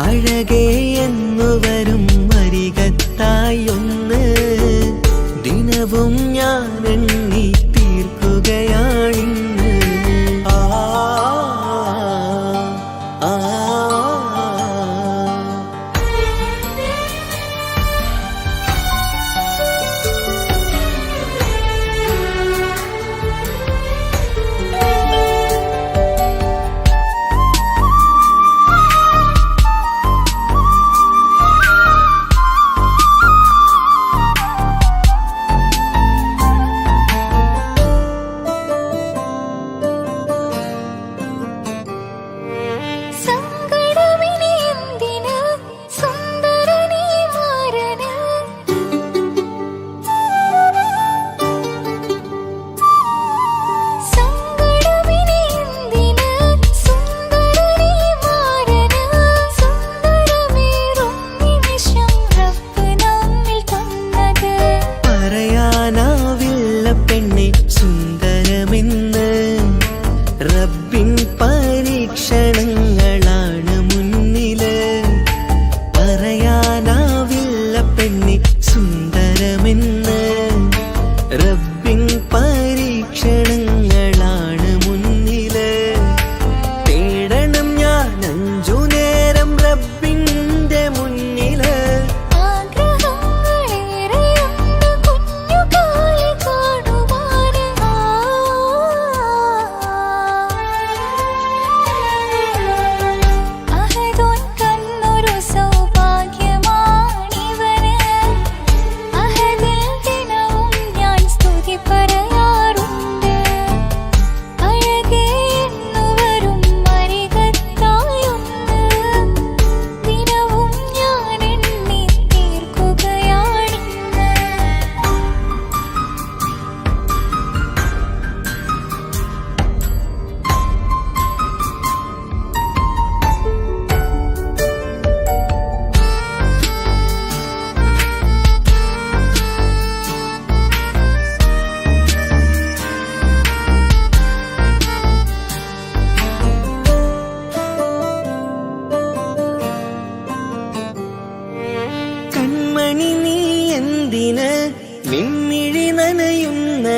അഴകേ എന്നു വരും അരികത്തായി ഒന്ന് ദിനവും ഞാൻ എണ്ണി തീർക്കുകയാണിന്ന്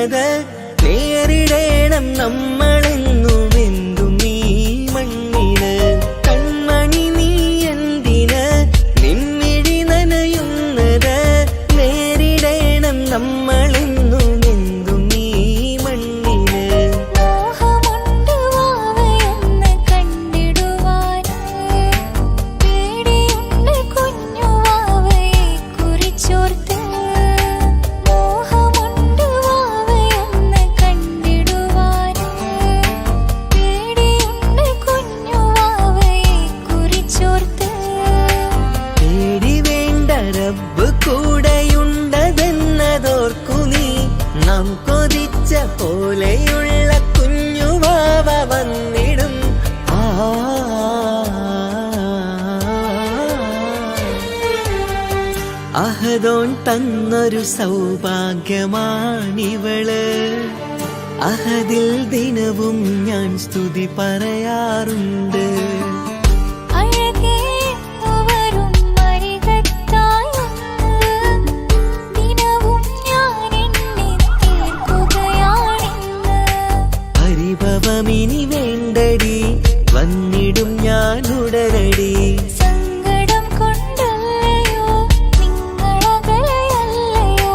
ഉള്ളത് നേരിടേണം നമ്മളെന്നും എന്തും ഈ മണ്ണില്. കൺമണി നീ എന്തിന് നിൻമിഴി നനയുന്നത് നേരിടേണം നമ്മളെന്നും എന്തും ഈ മണ്ണില്. മോഹമുണ്ട് വാവയൊന്ന് കണ്ടിടുവാൻ, പേടിയുണ്ട് കുഞ്ഞു വാവയെ കുറിച്ചോർത്ത്. മോഹമുണ്ട് വാവയൊന്ന് കണ്ടിടുവാൻ, പേടിയുണ്ട് കുഞ്ഞു വാവയെ കുറിച്ചോർത്ത്. പേടി വേണ്ട റബ്ബ് കൂടെയുണ്ടതെന്നതോർക്കു നീ. നാം കൊതിച്ച പോലെയുള്ള കുഞ്ഞുവാവ വന്നിടും. അഹദോൻ തന്നൊരു സൗഭാഗ്യമാണിവള്. അഹദിൽ ദിനവും ഞാൻ സ്തുതി പറയാറുണ്ട്. അഴകേ വരും അരികത്തായൊന്ന്, ദിനവും ഞാൻ എണ്ണി തീർക്കുകയാണിന്ന്. പരിഭവമിനി വേണ്ടടി വന്നിടും ഞാൻ ഉടനടി. സങ്കടം കൊണ്ടല്ലയോ നിങ്ങളകലെയല്ലയോ.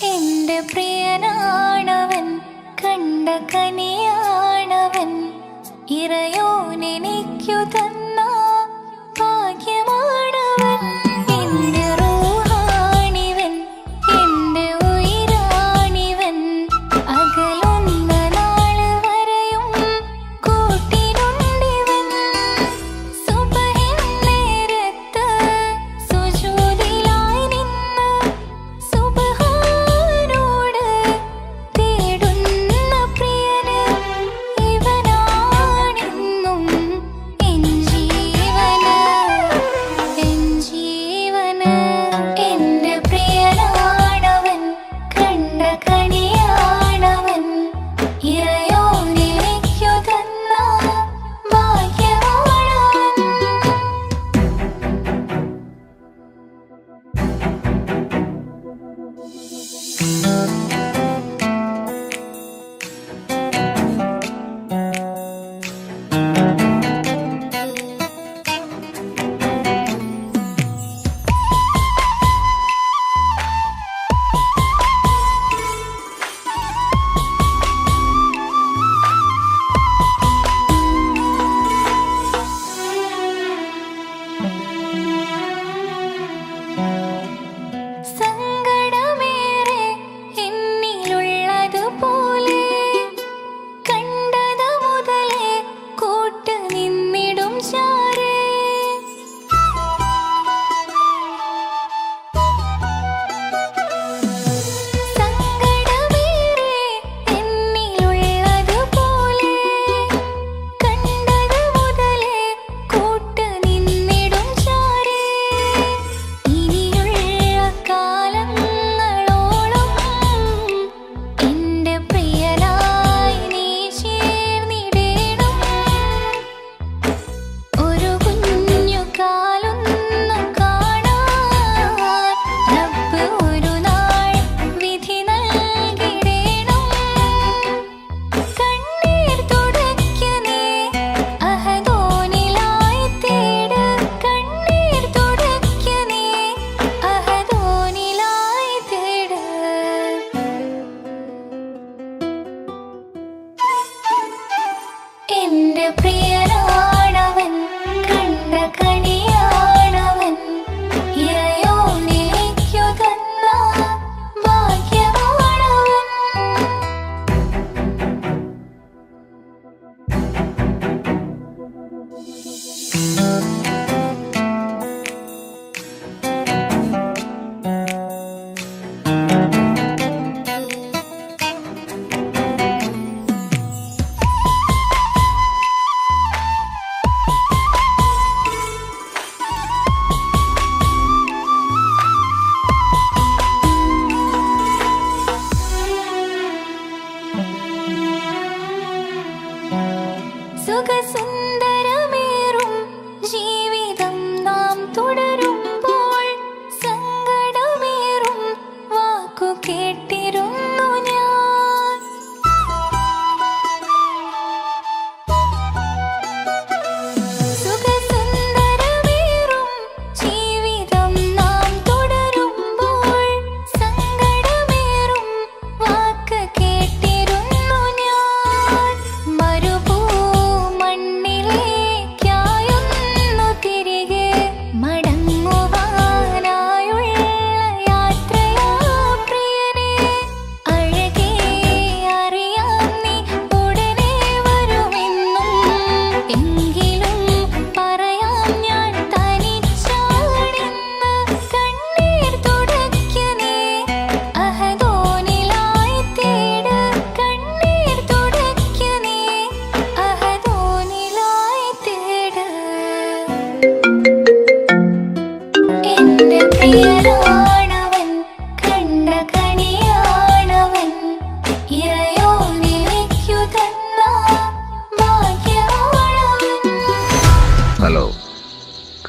എന്റെ പ്രിയനാണവൻ, കണ്ട കനിയാണവൻ, ഇറയോനെനിക്കു തന്ന ഭാഗ്യമാണവൻ. എന്റെ റൂഹാണിവൻ, എന്റെ ഉയിരാണിവൻ, അകലുന്ന നാള് വരെയും കൂട്ടിനുണ്ടിവൻ. സുബഹിൻ നേരത്ത് സുജൂദിലായി നിന്ന് സുബ്ഹാനോട് തേടുന്ന പ്രിയന് ഇവനാണെന്നും എൻ ജീവന്, എൻ ജീവന്. എന്റെ പ്രിയനാണവൻ, കണ്ട കനിയാണവൻ, ഇറയോനെനിക്കു തന്ന ഭാഗ്യമാണവൻ. സങ്കടമേറെ എന്നിലുള്ളതുപോലെ കണ്ടത് മുതലേ കൂട്ട് നിന്നിടും ചാരേ. സങ്കടമേറെ എന്നിലുള്ളതുപോലെ കണ്ടത് മുതലേ കൂട്ട് നിന്നിടും ചാരേ. ഇനിയുള്ള കാലങ്ങളോളം എന്റെ പ്രിയനായി നീ ചേർന്നിടേണം. ഒരു കുഞ്ഞു കാലൊന്നു കാണാൻ റബ്ബ് ഒരു നാൾ വിധി നൽകിടേണം. കണ്ണീർ തുടയ്ക്ക് നീ അഹദോനിലായി തേട്, കണ്ണീർ തുടയ്ക്ക് നീ അഹദോനിലായി തേട്. എന്റെ പ്രിയനാണവൻ, കണ്ട കനിയാണവൻ, ഇറയോനെനിക്കു തന്ന ഭാഗ്യമാണവൻ.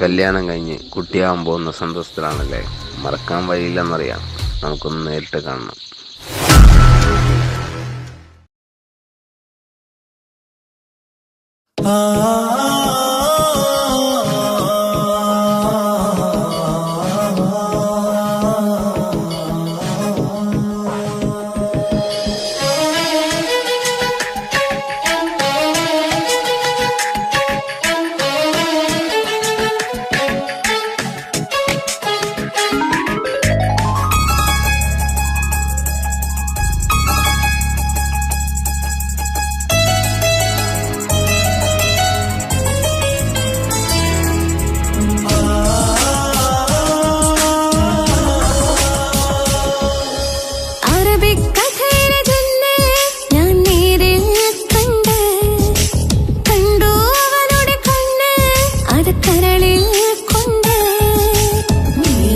കല്യാണം കഴിഞ്ഞ് കുട്ടിയാവാൻ പോകുന്ന സന്തോഷത്തിലാണല്ലേ? മറക്കാൻ വഴിയില്ലെന്നറിയാം. നമുക്കൊന്ന് നേരിട്ട് കാണണം. കരളിൽ കൊണ്ട് നീ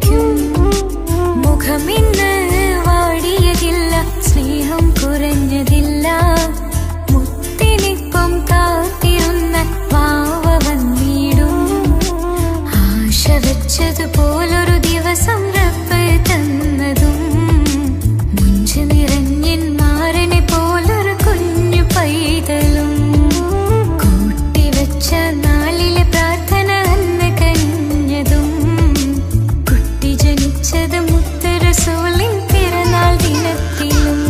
വിളിക്കും. മുഖമിന്ന് വാടിയതില്ല, സ്നേഹം കുറഞ്ഞതില്ല. മുത്തിനിപ്പം കാത്തിരുന്ന വാവ വന്നിടും. ആശ വെച്ചതുപോലൊരു ദിവസം റബ്ബ് തന്നതും, മുഞ്ചു നിറഞ്ഞൻ മാറിനെ പോലൊരു കുഞ്ഞു പൈതലും. കൂട്ടിവെച്ച നാളിലെ പ്രാർത്ഥന അന്ന് കനിഞ്ഞതും, കുട്ടി ജനിച്ചത് മുത്ത് റസൂലിൻ പിറന്നാൾ ദിനത്തിലും.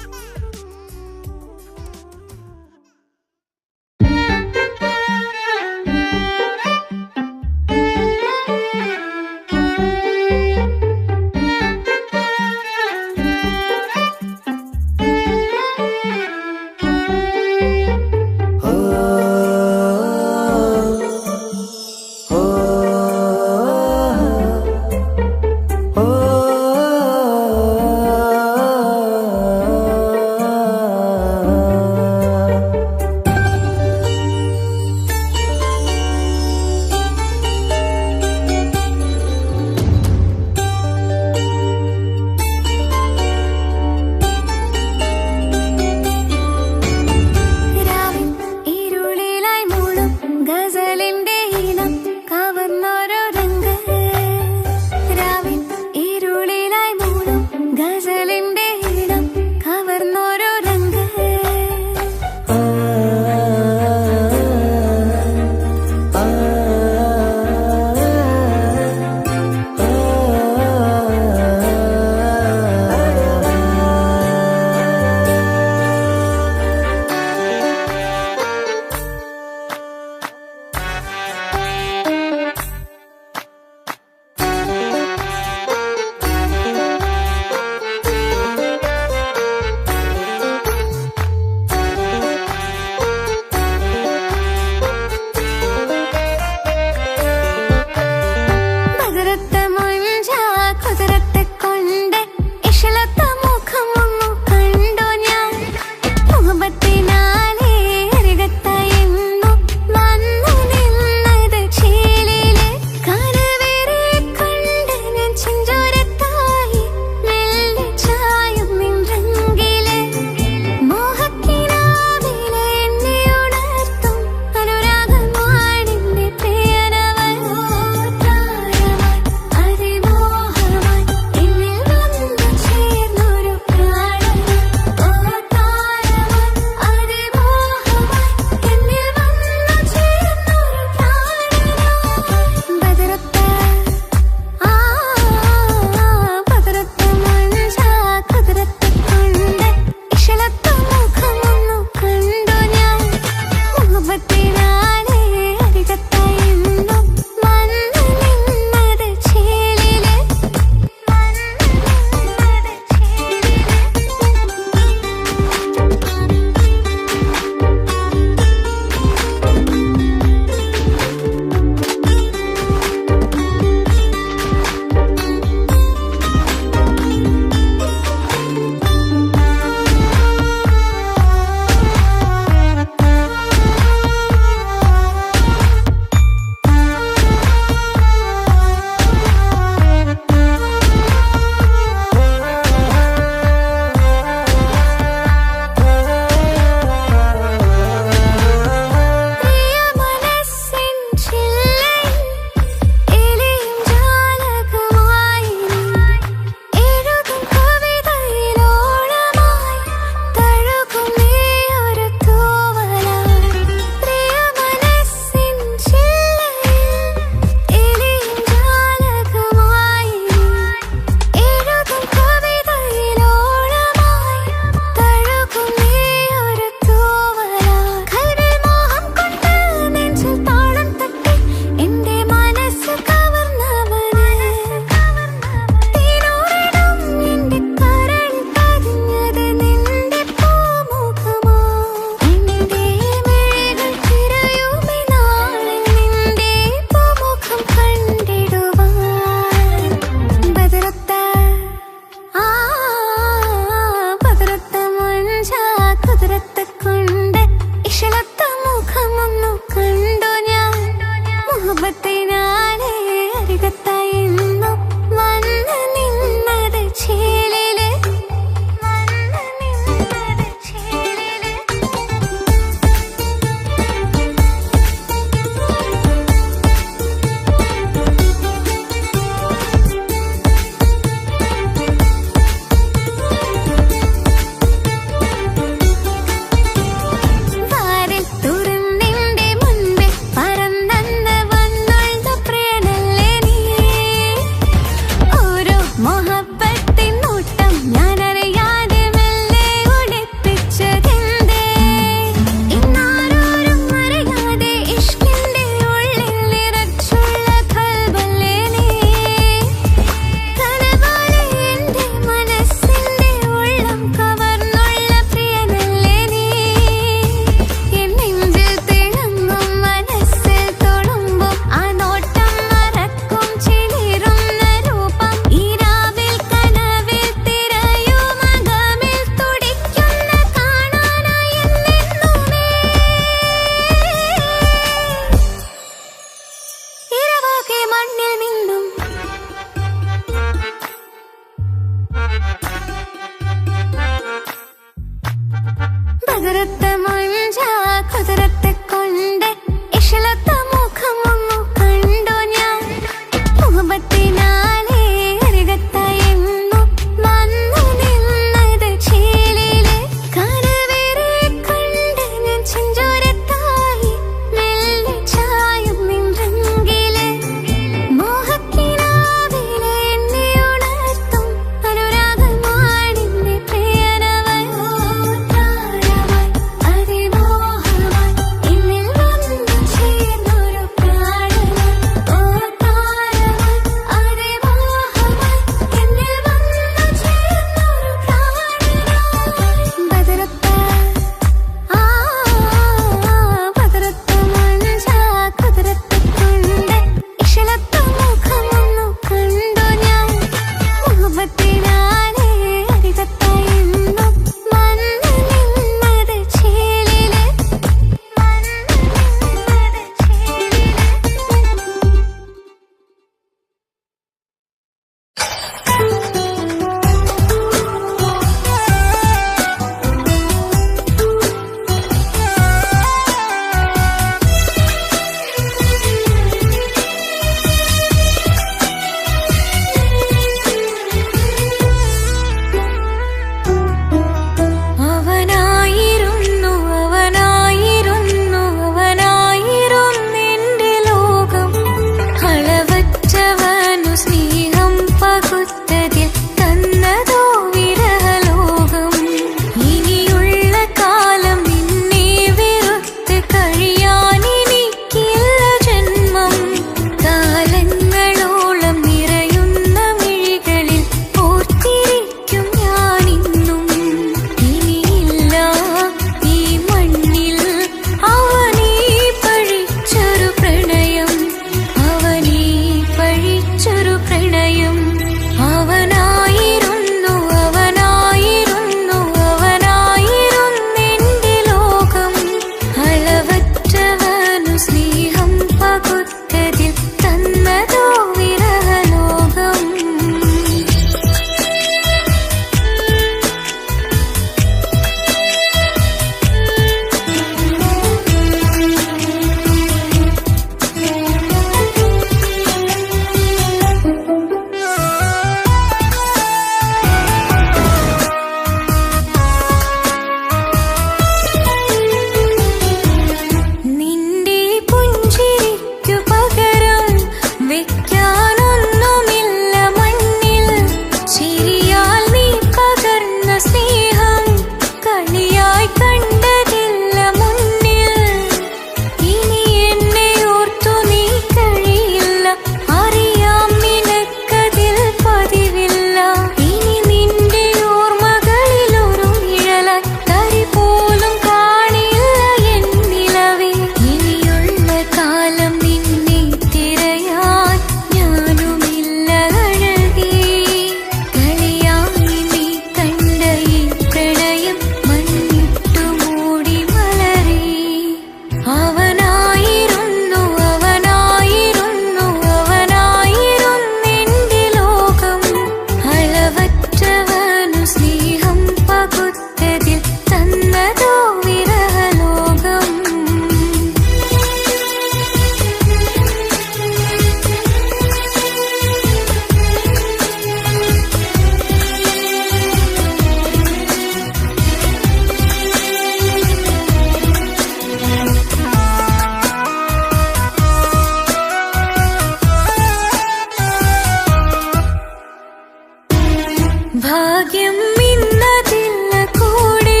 ഭാഗ്യം ഇന്നതില്ല കൂടെ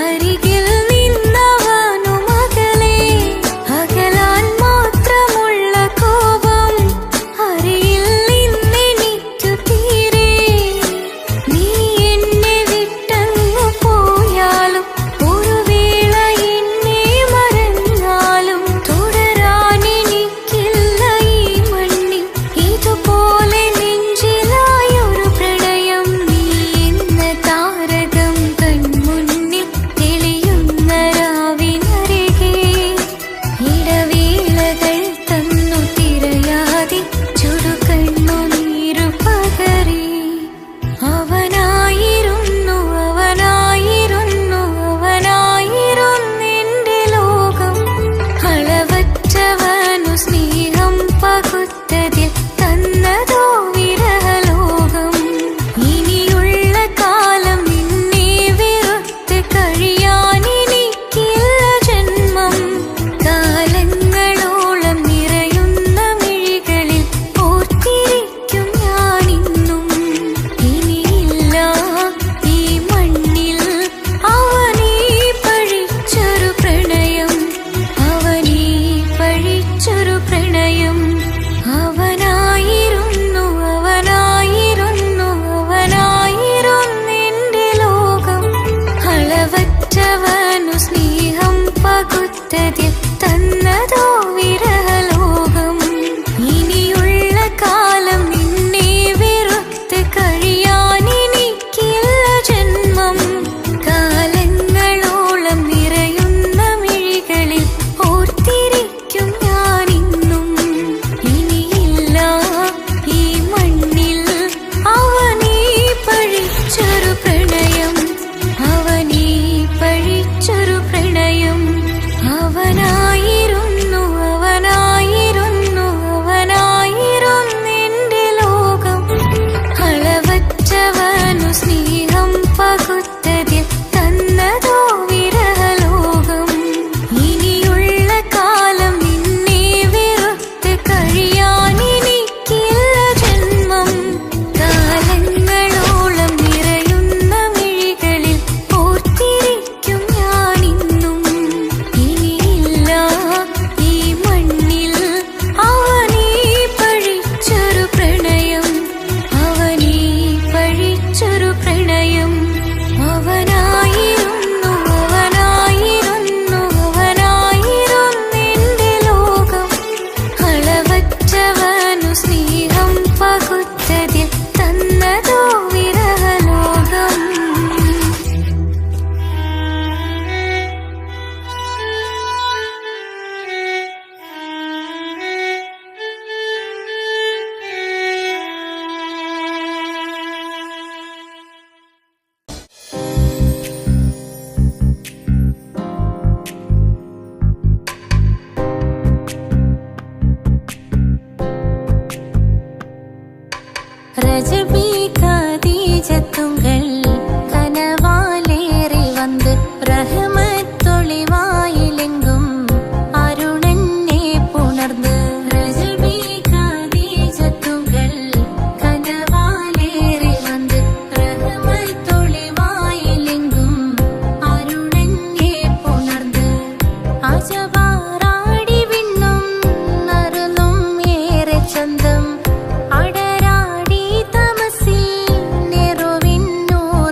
അരികിൽ നിന്നവനു മകളെ അകലാൻ മാത്രമുള്ള കോപം അറിയിൽ നിന്നെനിക്കു തീരെ നീ എന്നെ വിട്ടങ്ങു പോയാലും ഒരു വേള എന്നെ മറന്നാലും തുടരാൻ എനിക്കില്ല ഈ മണ്ണിൽ ഇതുപോലെ നെഞ്ചിലായൊരു പ്രണയം നീ എന്ന താരകം കൺമുന്നിൽ തെളിയുന്ന രാവിനരികെ ഇടവേളകൾ തന്നു തിരയാതെ ചുടുകണ്ണുനീരു പകരി അവനായിരുന്നു അവനായിരുന്നെന്റെ ലോകം അളവറ്റവനു സ്നേഹം പകുത്തതിൽ തന്നതോ വിരഹലോകം ഇനിയുള്ള കാലം നിന്നെ വെറുത്ത് കഴിയാൻ എനിക്കില്ല ജന്മം കാലങ്ങളോളം നിറയുന്ന മിഴികളിൽ ഓർത്തിരിക്കും ഞാനിന്നും ഇനിയില്ല ഈ മണ്ണിൽ അവനീ പഴിച്ചൊരു പ്രണയം അവനീ പഴിച്ചൊരു പ്രണയം അവനായിരുന്നെന്റെ ലോകം അളവറ്റവനു സ്നേഹം പകുത്തതിൽ തന്നതോ വിരഹലോകം ഇനിയുള്ള കാലം നിന്നെ വെറുത്ത് കഴിയാൻ എനിക്കില്ല ജന്മം കാലങ്ങളോളം നിറയുന്ന മിഴികളിൽ ഓർത്തിരിക്കും ഞാനിന്നും ഇനിയില്ല ഈ മണ്ണിൽ അവനീ പഴിച്ചൊരു പ്രണയം അവനീ പഴിച്ചൊരു പ്രണയം അവനായിരുന്നെന്റെ ലോകം അളവറ്റവനു സ്നേഹം പകുത്തതിൽ തന്നതോ വിരഹലോകം ഇനിയുള്ള കാലം നിന്നെ വെറുത്ത് കഴിയാൻ എനിക്കില്ല ജന്മം കാലങ്ങളോളം നിറയുന്ന മിഴികളിൽ ഓർത്തിരിക്കും ഞാനിന്നും ഇനിയില്ല ഈ മണ്ണിൽ അവനീ പഴിച്ചൊരു പ്രണയം അവനീ പഴിച്ചൊരു പ്രണയം അവനായിരുന്നെന്റെ ലോകം അളവറ്റവനു സ്നേഹം പകുത്തതിൽ തന്നതോ വിരഹലോകം ரஜபி கதீஜத்துங்கள் கனவாலேறி வந்து ரஹமத்தொளிவாயிலெங்கும் அருணன்னே புணர்ந்து ரஜபி கதீஜத்துங்கள் கனவாலேறி வந்து ரஹமத்தொளிவாயிலெங்கும் அருணன்னே புணர்ந்து അജവാറാടി വിണ്ണും നറുന്നും ഏറെ ചന്തം അടരാടി തമസിൽ നെറുവിന്നൂർ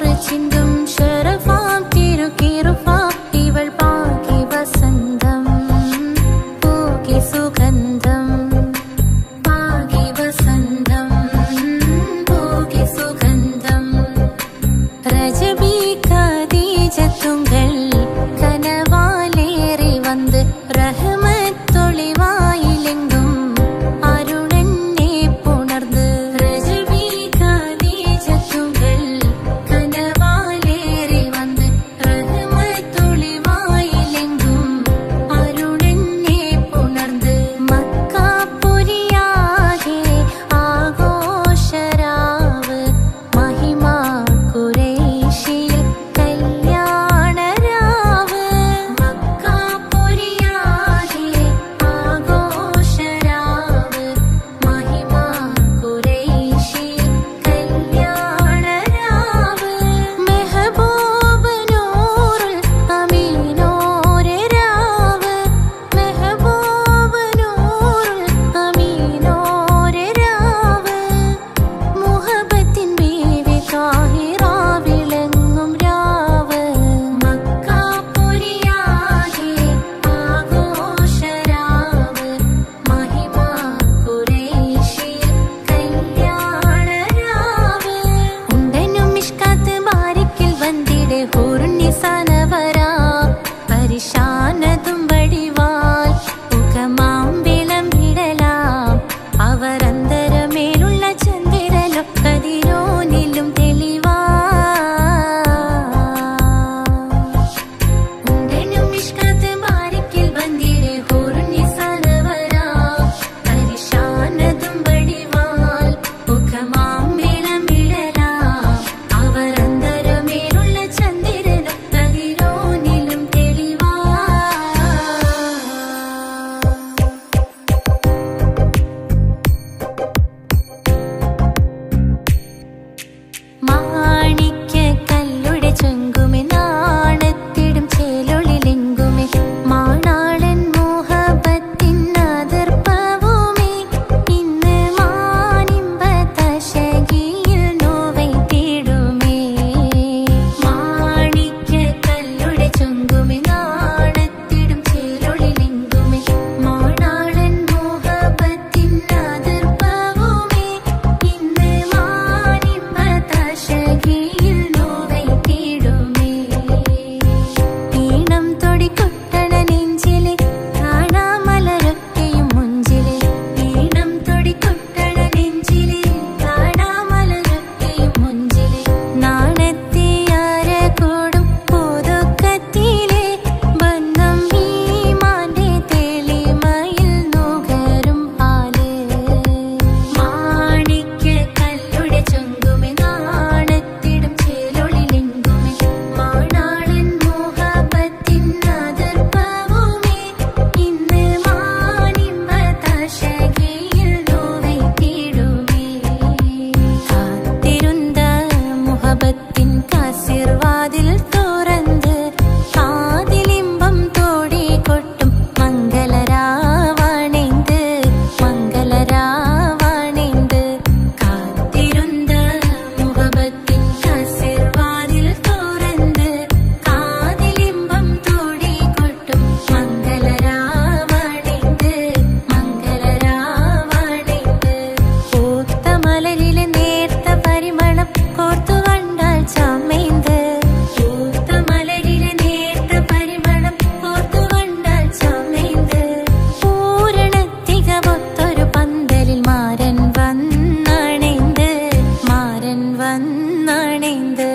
നാണേന്ത്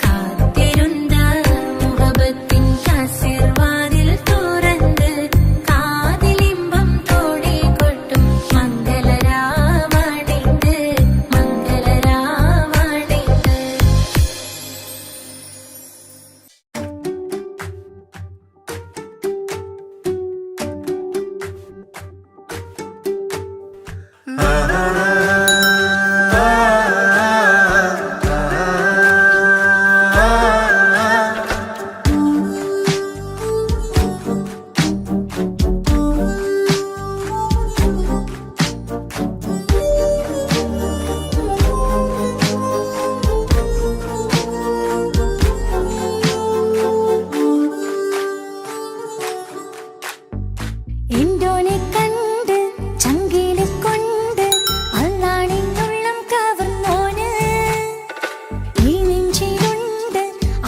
കാത്തിരുന്ന മുഹബത്തിൻ കസിർവാതിൽ തുറന്ന് കാതിലിമ്പം തോടി കൊട്ടും മംഗളരാവാണേന്ത് മംഗളരാവാണേന്ത്. എന്തോനെ കണ്ട് ചങ്കില് കൊണ്ട് അല്ലാണിന്നുള്ളം കവർന്നോന് ഈ നെഞ്ചിലുണ്ട്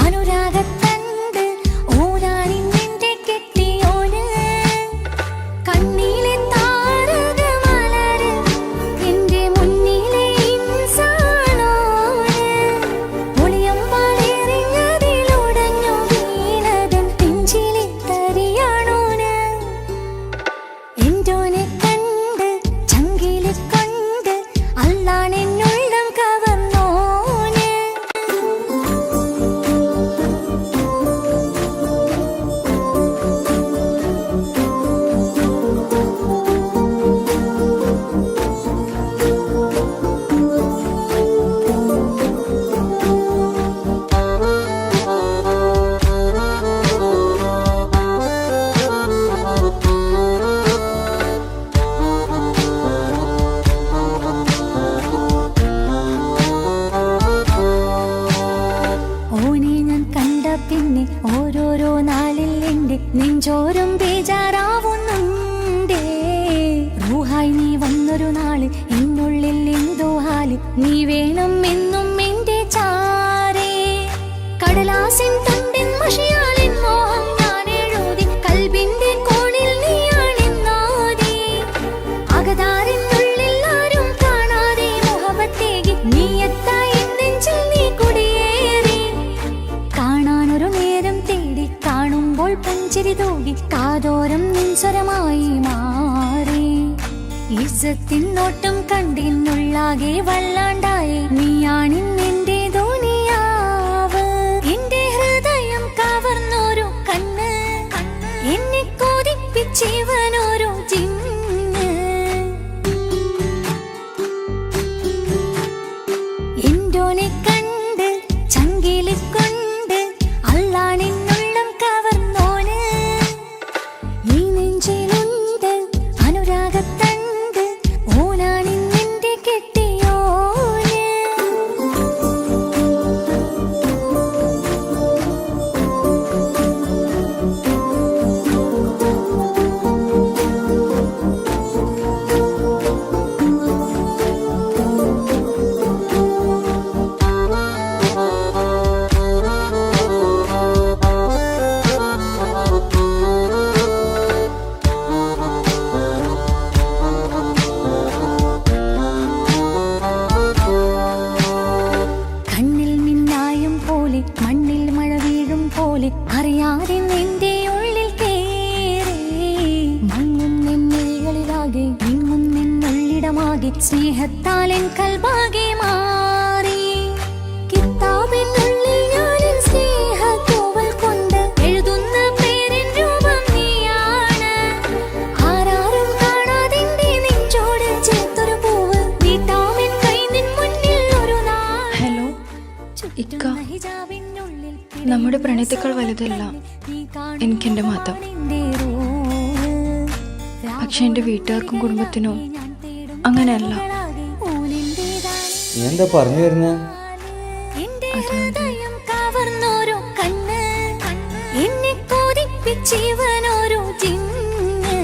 അനുരാഗത്തണ്ട് ഓനാണിന്നെന്റെ കെട്ടിയോന് കണ്ണിലെ താരകമലര് എന്റെ മുന്നിലെ ഇൻസാണോന് ഒളിയമ്പാലെറിഞ്ഞതിലുടഞ്ഞു വീണതൻ നെഞ്ചിലെ തരിയാണോന് എന്തോനെ കണ്ട് ചങ്കില് കൊണ്ട് അല്ലാണെന്നുള്ളം കവർന്നോന്. ഓനെ ഞാൻ കണ്ട പിന്നെ ഓരോരോ നാളിൽ എന്റെ നെഞ്ചോരം ബേജാറാവുന്നുണ്ടേ. റൂഹായി നീ വന്നൊരു നാള് എന്നുള്ളിൽ എന്തോ ഹാല് നീ വേണം എന്നും എന്റെ ചാരേ. കടലാസിൻ തണ്ടിൻ മഷിയാലിൻ മോഹം ഞാൻ എഴുതി കൽബിന്റെ കോണിൽ നീയാണെന്നാതി. അകതാരിനുള്ളിൽ ആരും കാണാതെ മുഹബത്തേകി നീ എത്തായി നെഞ്ചിൽ നീ കുടിയേറി. കാണാനൊരു നേരം തേടി കാണുമ്പോൾ പുഞ്ചിരി തൂകി കാതോരം നിൻസ്വരമായി മാറി. ഇസ്സത്തിൻ നോട്ടം കണ്ടിന്നുള്ളാകെ വല്ലാണ്ടായി നീയാണിന്നെന്റെ ദുനിയാവ്. എന്റെ ഹൃദയം കവർന്നോരു കണ്ണ് എന്നെ കൊതിപ്പിച്ചിവനൊരു ജിന്ന്. എന്തോനെ കണ്ട് ചങ്കില് കൊണ്ട് അല്ലാണെന്നുള്ളം കവർന്നോന് ഈ നെഞ്ചിലുണ്ട് അനുരാഗത്തണ്ട് ഓനാണിന്നെന്റെ കെട്ടിയോന്. കണ്ണിൽ മിന്നായം പോലെ മണ്ണിൽ മഴ വീഴും പോലെ അറിയാതെ നിന്റെ ഉള്ളിൽ കേറി. മങ്ങും നിന്നികളിലാകെ ഇങ്ങും നിന്നുള്ളിടമാകെ സ്നേഹത്താൽ എൻ കൽബാകെ മാറി. കിതാബിനുള്ളിൽ ഞാനെൻ സ്നേഹത്തൂവൽ കൊണ്ട് എഴുതുന്ന പേരിൻ രൂപം നീയാണ്. ആരാരും കാണാതെന്റെ നെഞ്ചോട് ചേർത്തൊരു പൂവ് നീട്ടാമെൻ കൈ നിൻ മുന്നിൽ ഒരു നാൾ. ഹലോ ഇക്ക, നമ്മുടെ പ്രണയത്തേക്കാൾ വലുതല്ല എനിക്കെന്റെ മതം. പക്ഷെ എന്റെ വീട്ടുകാർക്കും കുടുംബത്തിനും അങ്ങനെയല്ല. നീ എന്താ പറഞ്ഞു വരുന്നത്? ഹൃദയം കവർന്നോരോ കണ്ണ് എന്നെ കൊതിപ്പിച്ചിവനോരോ ജിന്ന്.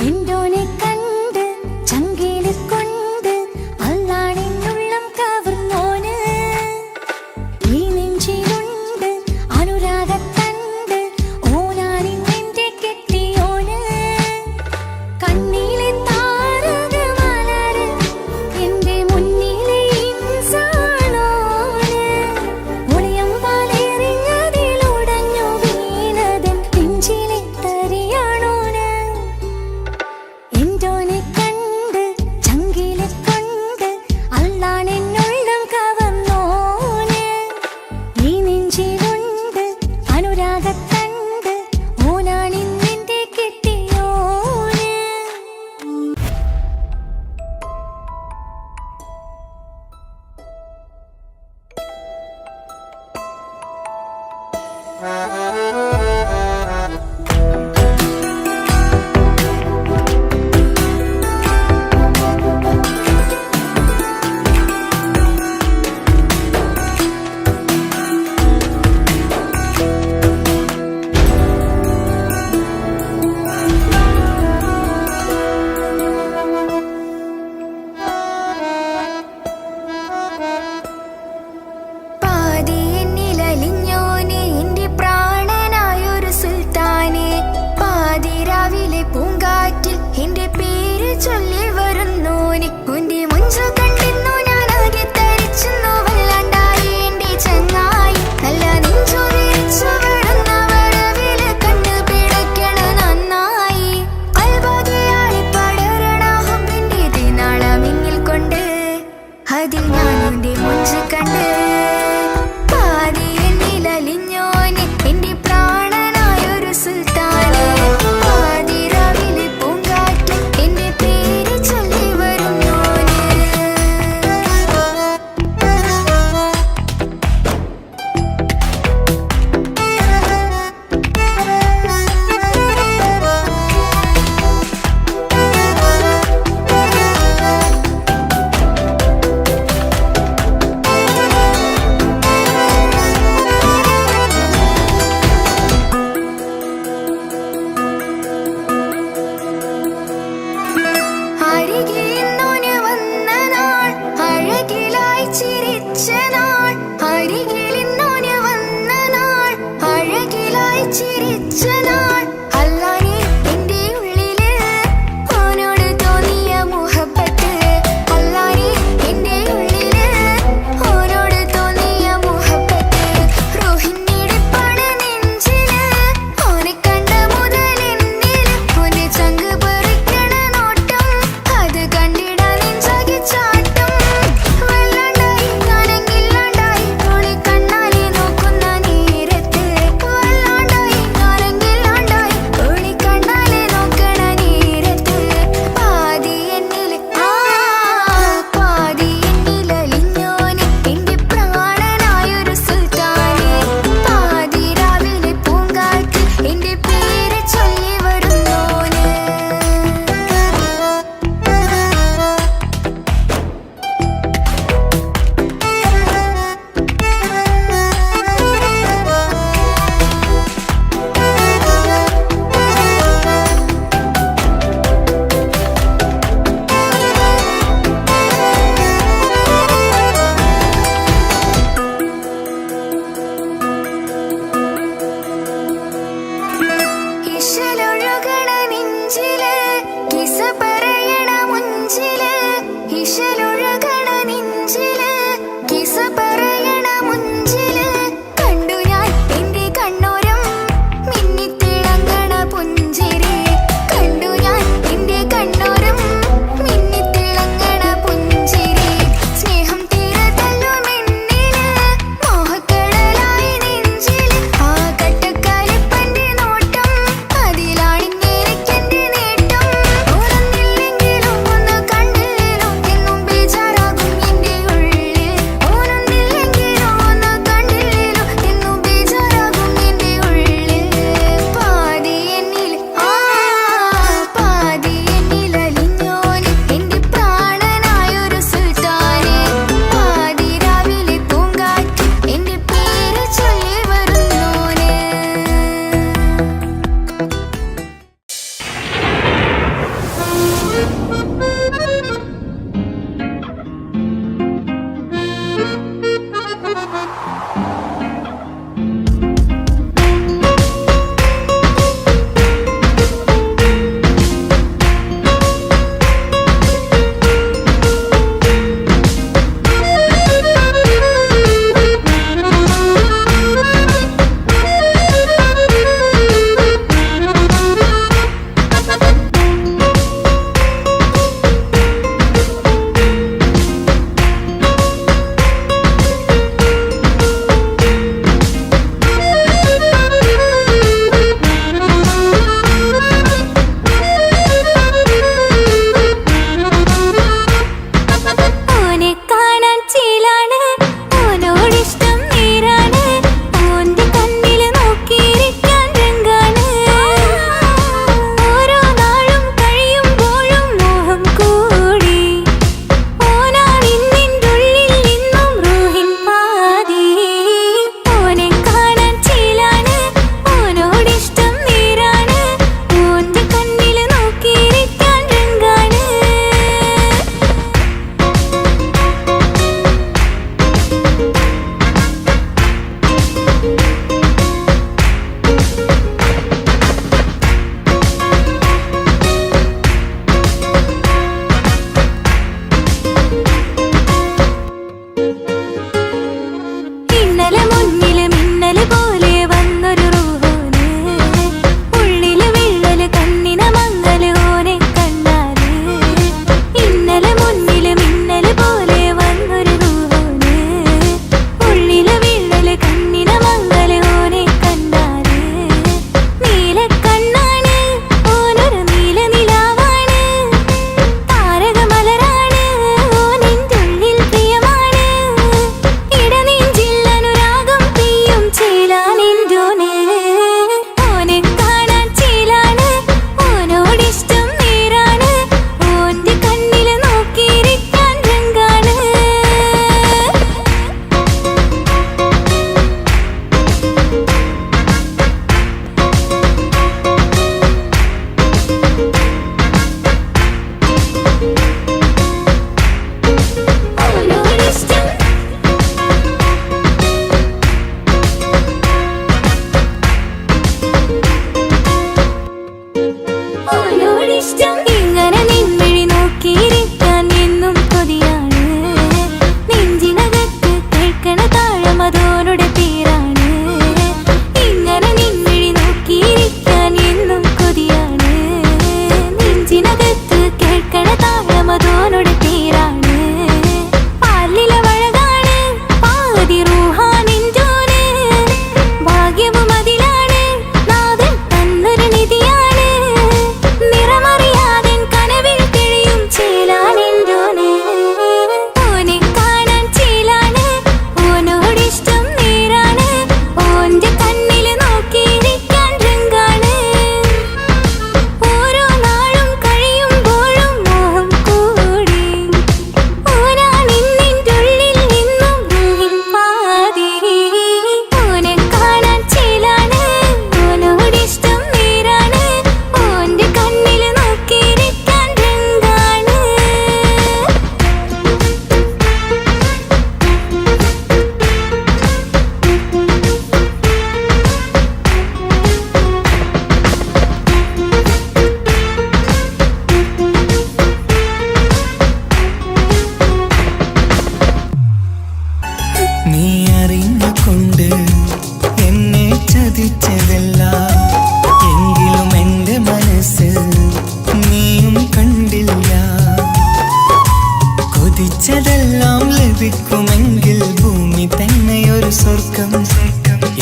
എന്തോനെ കണ്ട് ചങ്കില് കൊണ്ട് അല്ലാണെന്നുള്ളം കവർന്നോന് ഈ നെഞ്ചിലുണ്ട് അനുരാഗത്തണ്ട് ഓനാണിന്നെന്റെ കെട്ടിയോന്. കണ്ണിലെ താരകമലര് ചൊല്ലി വരുന്നു നിന്റെ മുഞ്ചു കണ്ടിന്നു ഞാനാകെ തരിച്ചുന്നു വല്ലാണ്ടായി എന്റെ ചങ്ങായി നല്ല നെഞ്ചു വിരിച്ചു വിടുന്ന വരവില് കണ്ണു പിടയ്ക്കണ നന്നായി അൽബാഗിയായി പടരണ ഹുബിന്റെ ദിനാള മിന്നിൽ കൊണ്ട് അതിൽ ഞാനെന്റെ മുഞ്ചു കണ്ട് പാതി എന്നിലലിഞ്ഞോന് എന്റെ പ്രാണനായൊരു സുൽത്താന് പാതിരാവിലെ പൂങ്കാറ്റ് എന്റെ പേര് ചൊല്ലി വരുന്നോന് അരികിലിന്നോന് വന്ന നാൾ അഴകിലായി ചിരിച്ച നാൾ അരികിലിന്നോന് വന്ന നാൾ അഴകിലായി ചിരിച്ച നാൾ അല്ലാനെ എന്റെ ഉള്ളില് ഓനോട് തോന്നിയ മുഹബത്ത് അല്ലാനെ എന്റെ ഉള്ളില് ഓനോട് തോന്നിയ മുഹബത്ത് റോഹിണിടിപ്പാണ് നെഞ്ചില് ഓനെ കണ്ട മുതൽ എന്നില് ഓന്റെ ചങ്ക് പറിക്കണ നോട്ടം അത് കണ്ടിടാൻ നെഞ്ചാകെ ചാട്ടം വല്ലാണ്ടായി ഞാനെങ്കില്ലാണ്ടായി ഓളെ കണ്ണാലെ നോക്കുന്ന നേരത്ത് വല്ലാണ്ടായി ഞാനെങ്കില്ലാണ്ടായി കൊതിച്ചതെല്ലാം ലഭിക്കുമെങ്കിൽ ഭൂമി തന്നെയൊരു സ്വർഗം.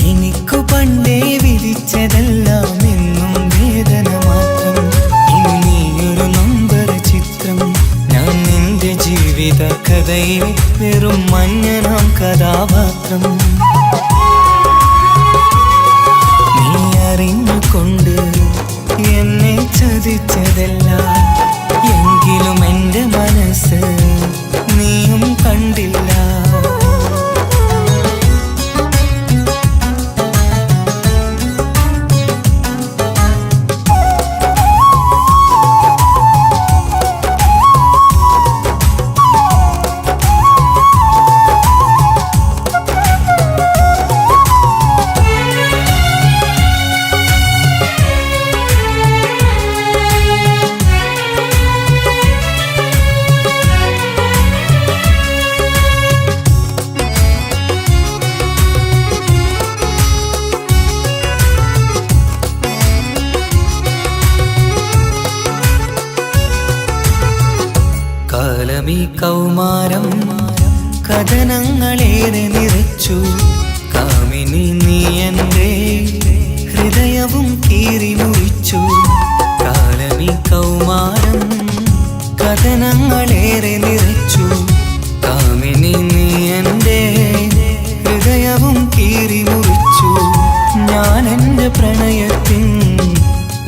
എനിക്കു പണ്ടേ വിധിച്ചതെല്ലാം എന്നും വേദന മാത്രം. ഇനി നീയൊരു നമ്പർ ചിത്രം, ഞാൻ നിന്റെ ജീവിത കഥയിൽ വെറും മഞ്ഞനാം കഥാപാത്രം. നീ അറിഞ്ഞുകൊണ്ട് എന്നെ ചതിച്ചതല്ല, എങ്കിലും എൻ്റെ മനസ്സ് നീയും കണ്ടില്ല. കാലമീ കൗമാരം കഥനങ്ങളേറെ നിറച്ചു. കാമിനി നീ എൻ്റെ ഹൃദയവും കീറി മുറിച്ചു. കാലമീ കൗമാരം കഥനങ്ങളേറെ നിറച്ചു. കാമിനി നീ എൻ്റെ ഹൃദയവും കീറി മുറിച്ചു. ഞാൻ എൻ്റെ പ്രണയത്തിൻ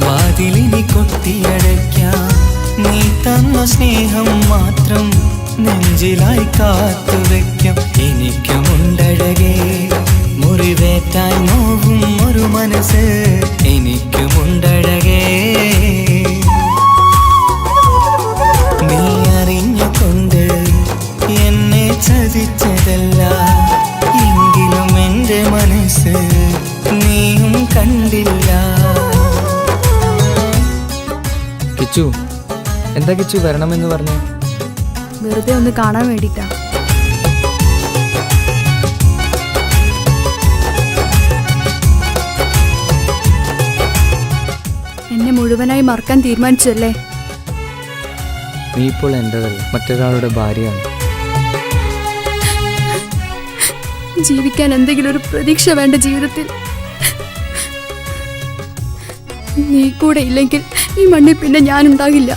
വാതിലിനി കൊട്ടിയടയ്ക്കാം. നീ തന്ന സ്നേഹം മാത്രം നെഞ്ചിലായി കാത്തുവെക്കാം. എനിക്കുമുണ്ടഴകേ മുറിവേറ്റായി നോവും ഒരു മനസ്സ്, എനിക്കുമുണ്ടഴകേ. നീ അറിഞ്ഞുകൊണ്ട് എന്നെ ചതിച്ചതല്ല, എങ്കിലും എൻ്റെ മനസ്സ് നീയും കണ്ടില്ല. കിച്ചു, എന്താ കിച്ചു വരണമെന്ന് പറഞ്ഞു? വെറുതെ ഒന്ന് കാണാൻ വേണ്ടിട്ടാ. എന്നെ മുഴുവനായി മറക്കാൻ തീരുമാനിച്ചല്ലേ? നീ ഇപ്പോൾ എൻ്റെതല്ല, മറ്റൊരാളുടെ ഭാര്യയാണ്. ജീവിക്കാൻ എന്തെങ്കിലും ഒരു പ്രതീക്ഷ വേണ്ട ജീവിതത്തിൽ. നീ കൂടെ ഇല്ലെങ്കിൽ ഈ മണ്ണിൽ പിന്നെ ഞാനുണ്ടാകില്ല.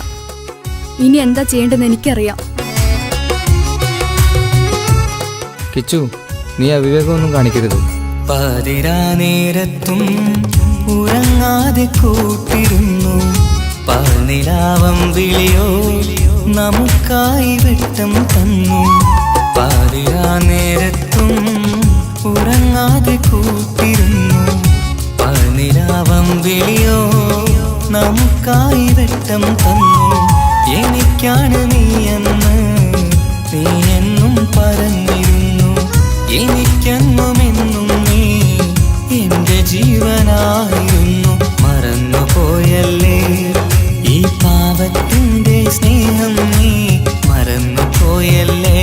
ഇനി എന്താ ചെയ്യേണ്ടതെന്ന് എനിക്കറിയാം. കിച്ചു, നീ അവിവേകമൊന്നും കാണിക്കരുത്. പാതിരാ നേരത്തും ഉറങ്ങാതെ കൂട്ടിരുന്നു. പാൽനിലാവം വിളിയോ നമുക്കായി വെട്ടം തന്നു. പാതിരാ നേരത്തും ഉറങ്ങാതെ കൂട്ടിരുന്നു. പാൽനിലാവം വിളിയോ നമുക്കായി വെട്ടം തന്നു. എനിക്കാണ് നീയെന്ന് നീ എന്നും പറഞ്ഞിരുന്നു. എനിക്കെന്നുമെന്നും നീ എൻ്റെ ജീവനായിരുന്നു. മറന്നുപോയല്ലേ ഈ പാവത്തിൻ്റെ സ്നേഹം, നീ മറന്നുപോയല്ലേ.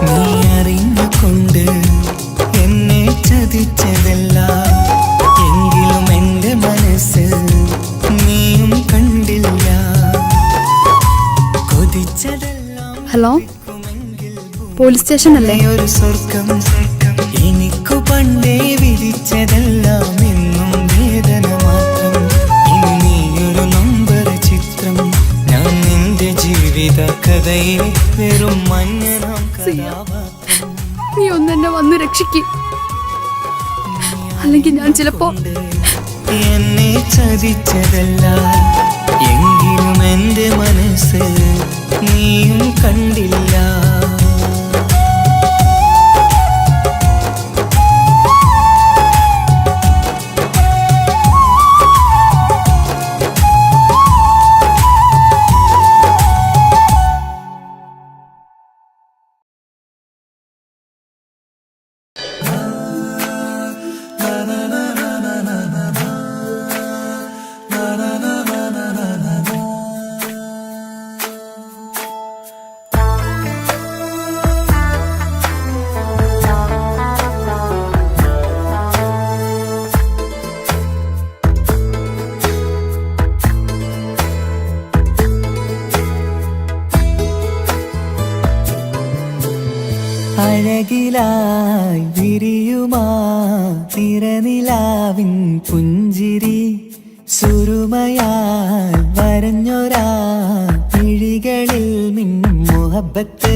നീ അറിഞ്ഞുകൊണ്ട് എന്നെ ചതിച്ചതല്ല, എങ്കിലും എൻ്റെ മനസ്സ് നീയും കണ്ടില്ല. കൊതിച്ചതെല്ലാം ഹലോ, പോലീസ് സ്റ്റേഷൻ അല്ലേ? ഒരു സ്വർഗം. എനിക്കു പണ്ടേ വിധിച്ചതെല്ലാം എന്നും വേദന മാത്രം. ഇനി നീയൊരു നമ്പർ ചിത്രം, ഞാൻ നിന്റെ ജീവിത കഥയിൽ വെറും മഞ്ഞനാം കഥാപാത്രം. നീ ഒന്നെന്നെ വന്ന് രക്ഷിക്ക്, അല്ലെങ്കിൽ ഞാൻ ചിലപ്പോ. എന്നെ ചതിച്ചതല്ല, എങ്കിലും എൻ്റെ മനസ്സ് നീയും കണ്ടില്ല. അഴകിലായി വിരിയുമാ തിരനിലാവിൻ പുഞ്ചിരി സുരുമയാൽ വരഞ്ഞൊരാ മിഴികളിൽ മിന്നും മുഹബത്ത്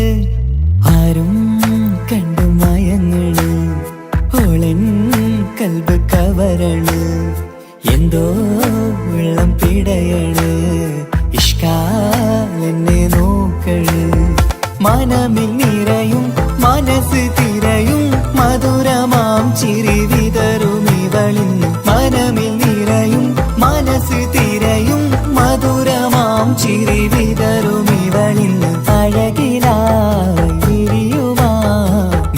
ആരും കണ്ടു മയങ്ങള് ഓളൻ കൽബ് കവരണ് എന്തോ വെള്ളം പിടയണ് ഇഷ്കാൽ എന്നെ നോക്കള് മനമിൽ നിറയും മനസ്സ് തിരയും മധുരമാം ചിരി വിതറും ഇവളിന്ന് മനമിൽ നിറയും മനസ്സ് തിരയും മധുരമാം ചിരി വിതറും ഇവളിന്ന് അഴകിലായി വിരിയുമാ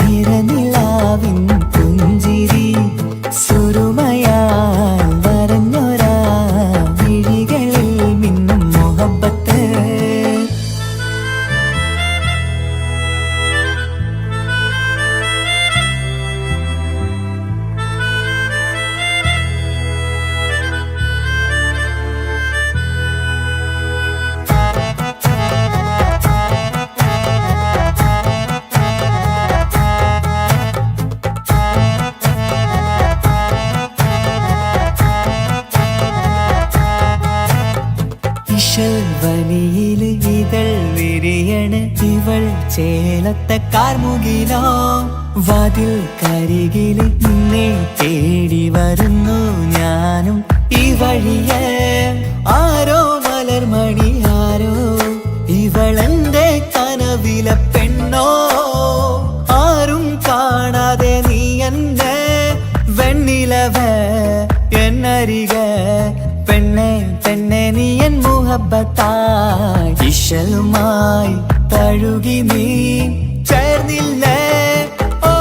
നിറനിലാവിൻ പുഞ്ചിരി സുരുമയാൽ വരഞ്ഞൊരാ വിഴികളിൽ മിന്നും മുഹബത്ത് വനിയില് ഇതൾ വിരിയണ് ഇവൾ ചേലത്തെ കാർമുകിലോ വാതിൽ കരികില് നിന്നെ തേടി വരുന്നു ഞാനും ഈ വഴിയെ ആരോ മലർമണി ആരോ ഇവളെന്റെ കനവിലെ പെണ്ണോ ആരും കാണാതെ നീ എന്നെ വെണ്ണിലവ എന്നരിക പെണ്ണെ പെണ്ണെ നീ എൻ മുഹബത്തായി ഇശലുമായി തഴുകി നീ ചേർന്നില്ലേ ഓ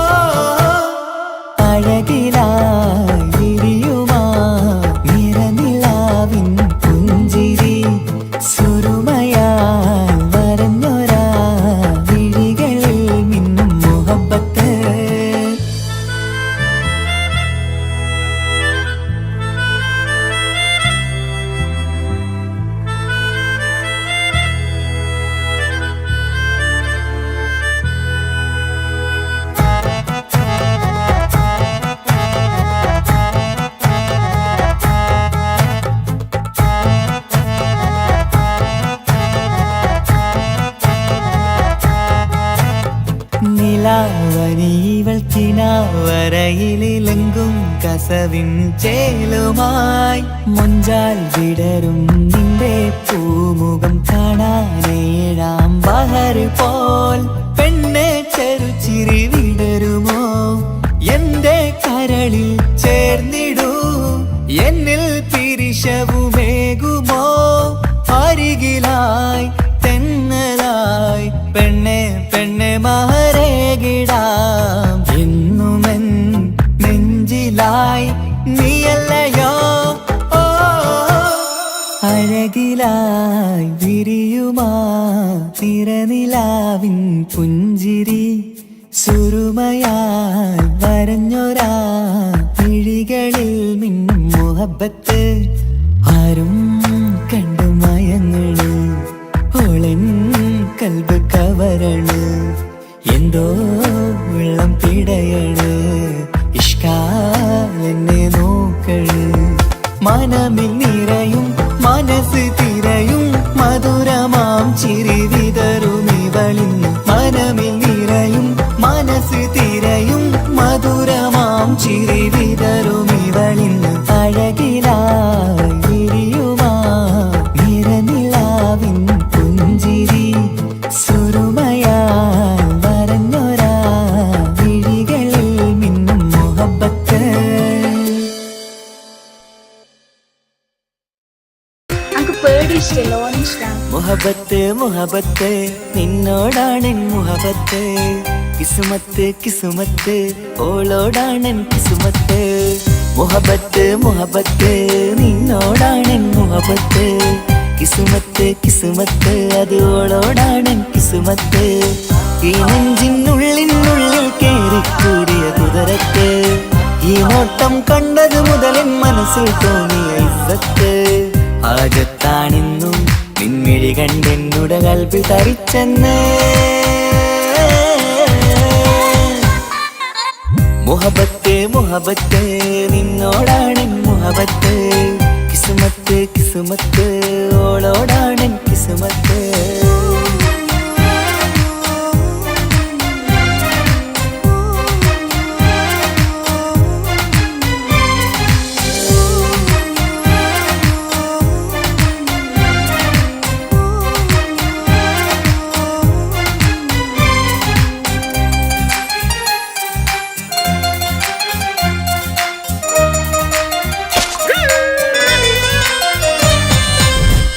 അഴകിലായി വിരിയുമാ നിറനിലാവിൻ പുഞ്ചിരി സുരുമയാൽ വരഞ്ഞൊരാ വിഴികളിൽ മിന്നും മുഹബത്ത് നിലാവനിവൾ കിനാവരയിലെങ്കും കസവിൻ ചേലുമായി മൊഞ്ചാൽ വിടരും നിന്റെ പൂമുഖം കാണാനേഴാം ബഹർ പോൽ പെണ്ണെ ചെറുചിരി വിടരുമോ എന്റെ കരളിൽ ചേർന്നിടൂ എന്നിൽ പിരിശവുമേകുമോ അരികിലായി തെന്നലായി പെണ്ണെ പെണ്ണെ മഹരേകിടാം എന്നുമെൻ നെഞ്ചിലായി നീയല്ലയോ ഓ അഴകിലായി വിരിയുമാ തിരനിലാവിൻ പുഞ്ചിരി സുരുമയാൽ വരഞ്ഞൊരാ മിഴികളിൽ മിന്നും മുഹബത്ത് ആരും കണ്ടു മയങ്ങള് ഓളൻ കൽബ് കവരണ് എന്തോ വെള്ളം പിടയണ് ഇഷ്കാൽ എന്നെ നോക്കള് മനമിൽ നിറയും മനസ്സ് തിരയും മധുരമാം ചിരി വിതറും ഇവളിന്ന് മനമിൽ നിറയും മനസ്സ് തിരയും മധുരമാം ചിരി വിതറും ഇവളിന്ന് അഴകിലായി വിരിയുമാ നിറനിലാവിൻ പുഞ്ചിരി സുരുമയാൽ വരഞ്ഞൊരാ വിഴികളിൽ മിന്നും മുഹബത്ത് മുഹബത്ത് മുഹബത്ത് നിന്നോടാണെൻ മുഹബത്ത് കിസുമത്ത് കിസുമത്ത് ഓളോടാണെൻ കിസുമത്ത് മുഹബത്ത് മുഹബത്ത് നിന്നോടാണെൻ മുഹബത്ത് കിസുമത്ത് കിസുമത്ത് അത് ഓളോടാണെൻ കിസുമത്ത് ഈ നെഞ്ചിനുള്ളിനുള്ളിൽ കേറിക്കൂടിയ കുതിരത്ത് ഈ നോട്ടം കണ്ടത് മുതലിൻ മനസ്സിൽ തോന്നിയ ഇസ്സത്ത് ആജത്താണിന്നും നിൻമിഴി കണ്ടെന്നുടെ കൽബിൽ തരിച്ചെന്ന് മുഹബത്ത് മുഹബത്ത് നിന്നോടാണ് മുഹബത്ത് കിസ്മത്ത് കിസ്മത്ത് ഓളോടാണ് കിസ്മത്ത്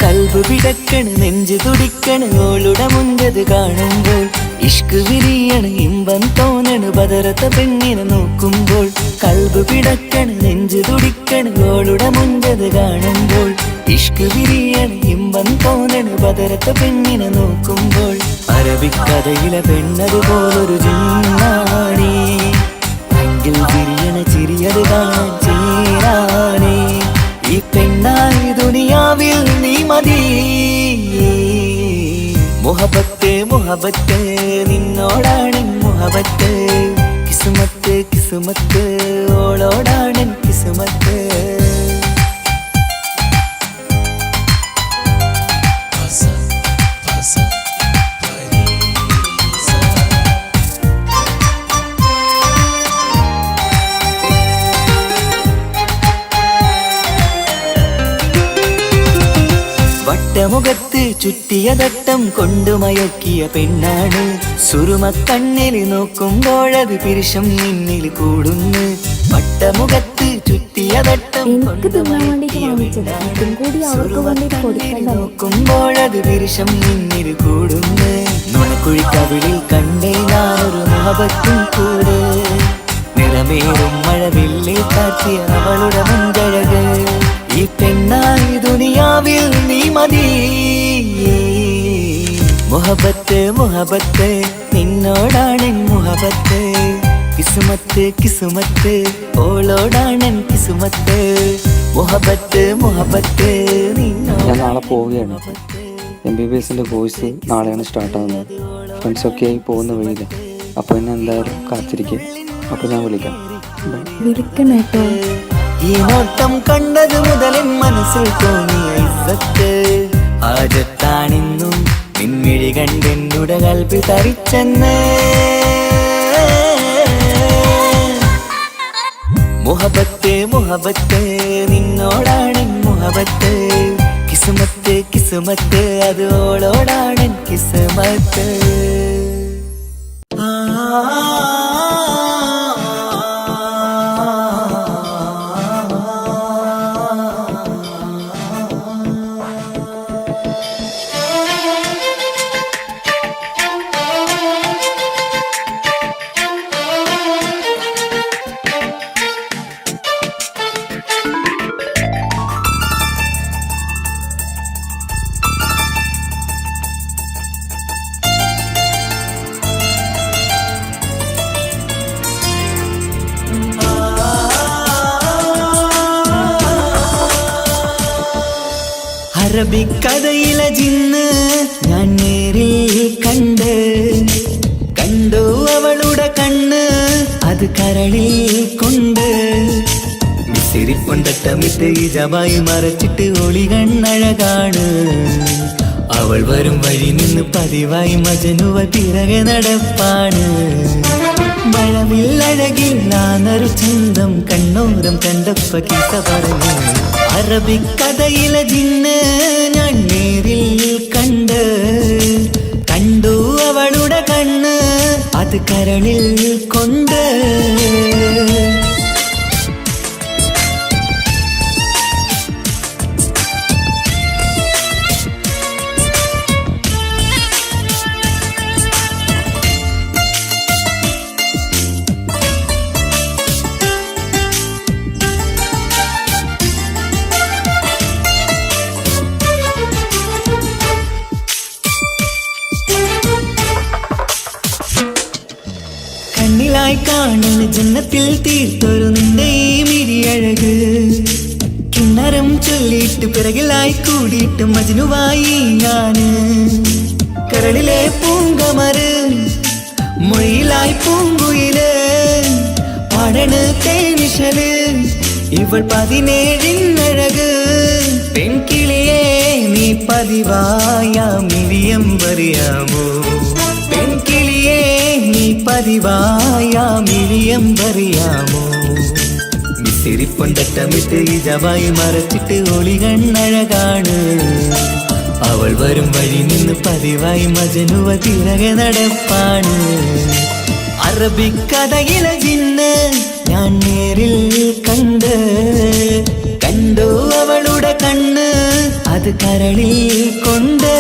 കൽബ് പിടക്കണ് നെഞ്ചു തുടിക്കണ് ഓളുടെ മുൻപത് കാണുമ്പോൾ ഇഷ്ക് വിരിയണ് ഇമ്പം തോന്നണ് ബദറത്ത പെണ്ണിനെ നോക്കുമ്പോൾ കൽബ് പിടക്കണ് നെഞ്ചു തുടിക്കണ് ഓളുടെ മുൻപത് കാണുമ്പോൾ ഇഷ്ക് വിരിയണ് ഇമ്പം തോന്നണ് ബദറത്ത പെണ്ണിനെ നോക്കുമ്പോൾ അറബിക്കഥയിലെ പെണ്ണതുപോലൊരു ജിന്നാണി അങ്കിൽ വിരിയണ ചിരിയത് കാണാൻ ചേരാനേ ഈ പെണ്ണായി ദുനിയാവിൽ നീ മതി മുഹബത്ത് മുഹബത്ത് നിന്നോടാണ് മുഹബത്ത് കിസ്മത്ത് കിസ്മത്ത് ഓളോടാണ് കിസ്മത്ത് വട്ടമുഖത്ത് ചുറ്റിയ തട്ടം കൊണ്ടു മയക്കിയ പെണ്ണാണ് സുറുമക്കണ്ണിൽ നോക്കുമ്പോഴത് പിരിശം നിന്നിൽ കൂടുന്നു വട്ടമുഖത്ത് ചുറ്റിയ തട്ടം കൊണ്ടു മയക്കിയ പെണ്ണാണ് നോക്കുമ്പോഴത് പിരിശം നിന്നിൽ കൂടുന്നു നുണക്കുഴിക്കവിളിൽ കണ്ടേ ഞാനൊരു മുഹബത്തും കൂടെ നിറമേറും മഴവില്ലിൽ കാറ്റിയ അവളുടെ മുൻകഴക് ഈ പെണ്ണായി ദുനിയാവിൽ നീ മതി മുഹബത്ത് മുഹബത്ത് നിന്നോടാണ് മുഹബത്ത് കിസ്മത്ത് കിസ്മത്ത് ഓളോടാണ് കിസ്മത്ത് മുഹബത്ത് മുഹബത്ത് ഞാൻ നാളെ പോവുകയാണ്. MBBS കോഴ്സ് നാളെയാണ് സ്റ്റാർട്ടാകുന്നത്. ഫ്രണ്ട്സൊക്കെ ആയി പോകുന്ന വഴിയില്ല. അപ്പോൾ എന്നെ എന്തായാലും കാത്തിരിക്കുക. അപ്പോൾ ഞാൻ വിളിക്കാം. വിളിക്കണേട്ടോ. ഈ നോട്ടം കണ്ടത് മുതലൻ മനസ്സിൽ തോന്നിയ ഇസ്സത്ത് ആജത്താണിന്നും പിൻമിഴി കണ്ടെന്നുടെ കൽപ്പി തരിച്ചെന്ന് മുഹബത്ത് മുഹബത്ത് നിന്നോടാണ് മുഹബത്ത് കിസ്മത്ത് കിസ്മത്ത് അത് ഓളോടാണ് കിസ്മത്ത് അറബിക്കഥയിലെ ജിന്ന് ഞാൻ നേരിൽ കണ്ടു അവളുടെ കണ്ണ് അത് കരളിൽ കൊണ്ട് മിസിരിപ്പൊണ്ടട്ടമിട്ട് ഇജമായി മറച്ചിട്ട് ഒളി കണ്ണഴകാണ് അവൾ വരും വഴി നിന്ന് പതിവായി മജനുവ പിറകെ നടപ്പാണ് മഴവില്ലഴകിൽ നാനൊരു ചന്തം കണ്ണോരം കണ്ടപ്പ കീസ പറഞ്ഞു അറബിക്കഥയിലെ ജിന്ന് ഞാൻ നേരിൽ കണ്ടു അവളുടെ കണ്ണ് അത് കരളിൽ കൊണ്ട് കണ്ണിലായി കാണുന്ന ജന്നത്തിൽ തീർത്തൊരു നിന്റെ ഈ മിരിയഴക് കിണ്ണരം ചൊല്ലിയിട്ട് പിറകിലായി കൂടിയിട്ട് മജ്നുവായി ഞാന് കരളിലെ പൂങ്കമര് മൊഴിയിലായി പൂങ്കുയില് പാട തേനിശല് ഇവൾ 17 പെൺകിളിയേ നീ പതിവായാ മിഴിയം പറയാമോ പെൺകിളിയേ നീ പതിവായാ മിഴിയം പറയാമോ മിസിരിപ്പൊണ്ടട്ടമിട്ട് ഇജവായി മറച്ചിട്ട് ഒളികണ്ണഴകാണ് അവൾ വരും വഴി നിന്ന് പതിവായി മജനുവ തിരകെ നടപ്പാണ് അറബിക്കഥയിലെ ജിന്ന് ഞാൻ നേരിൽ കണ്ടു അവളുടെ കണ്ണ് അത് കരളിൽ കൊണ്ട്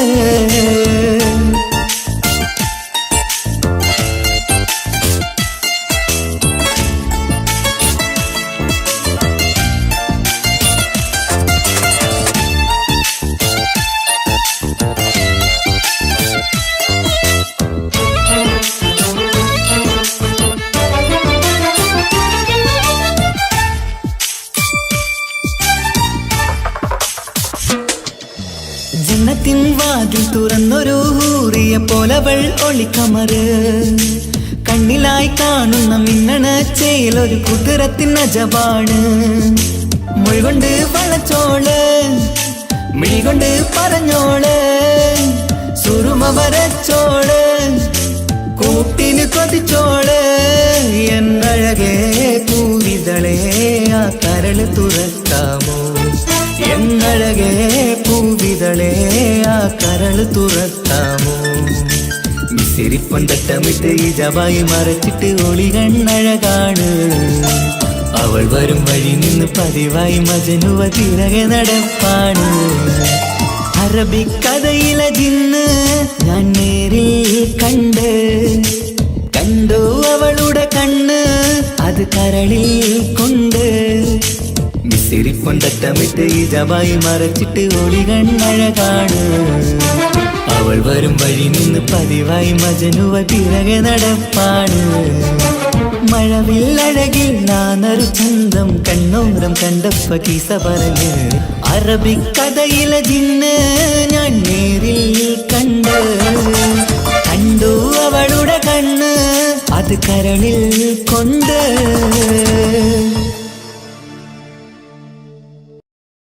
ജന്നത്തിൻ വാതിൽ തുറന്നൊരു ഹൂറിയ പോലവൾ ഒളിക്കമറ് കണ്ണിലായി കാണുന്ന മിന്നണ ചേലൊരു കുതിരത്തിൻ അജപാണ് മൊഴികൊണ്ട് വളച്ചോള് മിഴികൊണ്ട് പറഞ്ഞോള് സുറുമ വരച്ചോള് കൂട്ടിന് കൊതിച്ചോള് എന്നഴകേ പൂവിതളേ ആ കരള് തുറക്കാമോ എന്നഴകേ പൂവിതളേ ആ കരള് തുറക്കാമോ മിസിരിപ്പൊണ്ടട്ടമിട്ട് ഇജവായി മറച്ചിട്ട് ഒളികണ്ണഴകാണ് അവൾ വരും വഴി നിന്ന് പതിവായി മജനുവ തിരകെ നടപ്പാണ് അറബിക്കഥയിലെ ജിന്ന് ഞാൻ നേരിൽ കണ്ടു അവളുടെ കണ്ണ് അത് കരളിൽ കൊണ്ട് മിസിരിപ്പൊണ്ടട്ടമിട്ട് ഇജവായി മറച്ചിട്ട് ഒളികണ്ണഴകാണ് അവൾ വരും വഴി നിന്ന് പതിവായി മജനുവ തിരകെ നടപ്പാണ് മഴവില്ലഴകിൽ നാനൊരു ചന്തം കണ്ണോരം കണ്ടപ്പ കീസ പറഞ്ഞ് അറബിക്കഥയിലെ ജിന്ന് ഞാൻ നേരിൽ കണ്ടു അവളുടെ കണ്ണ് അത് കരളിൽ കൊണ്ട്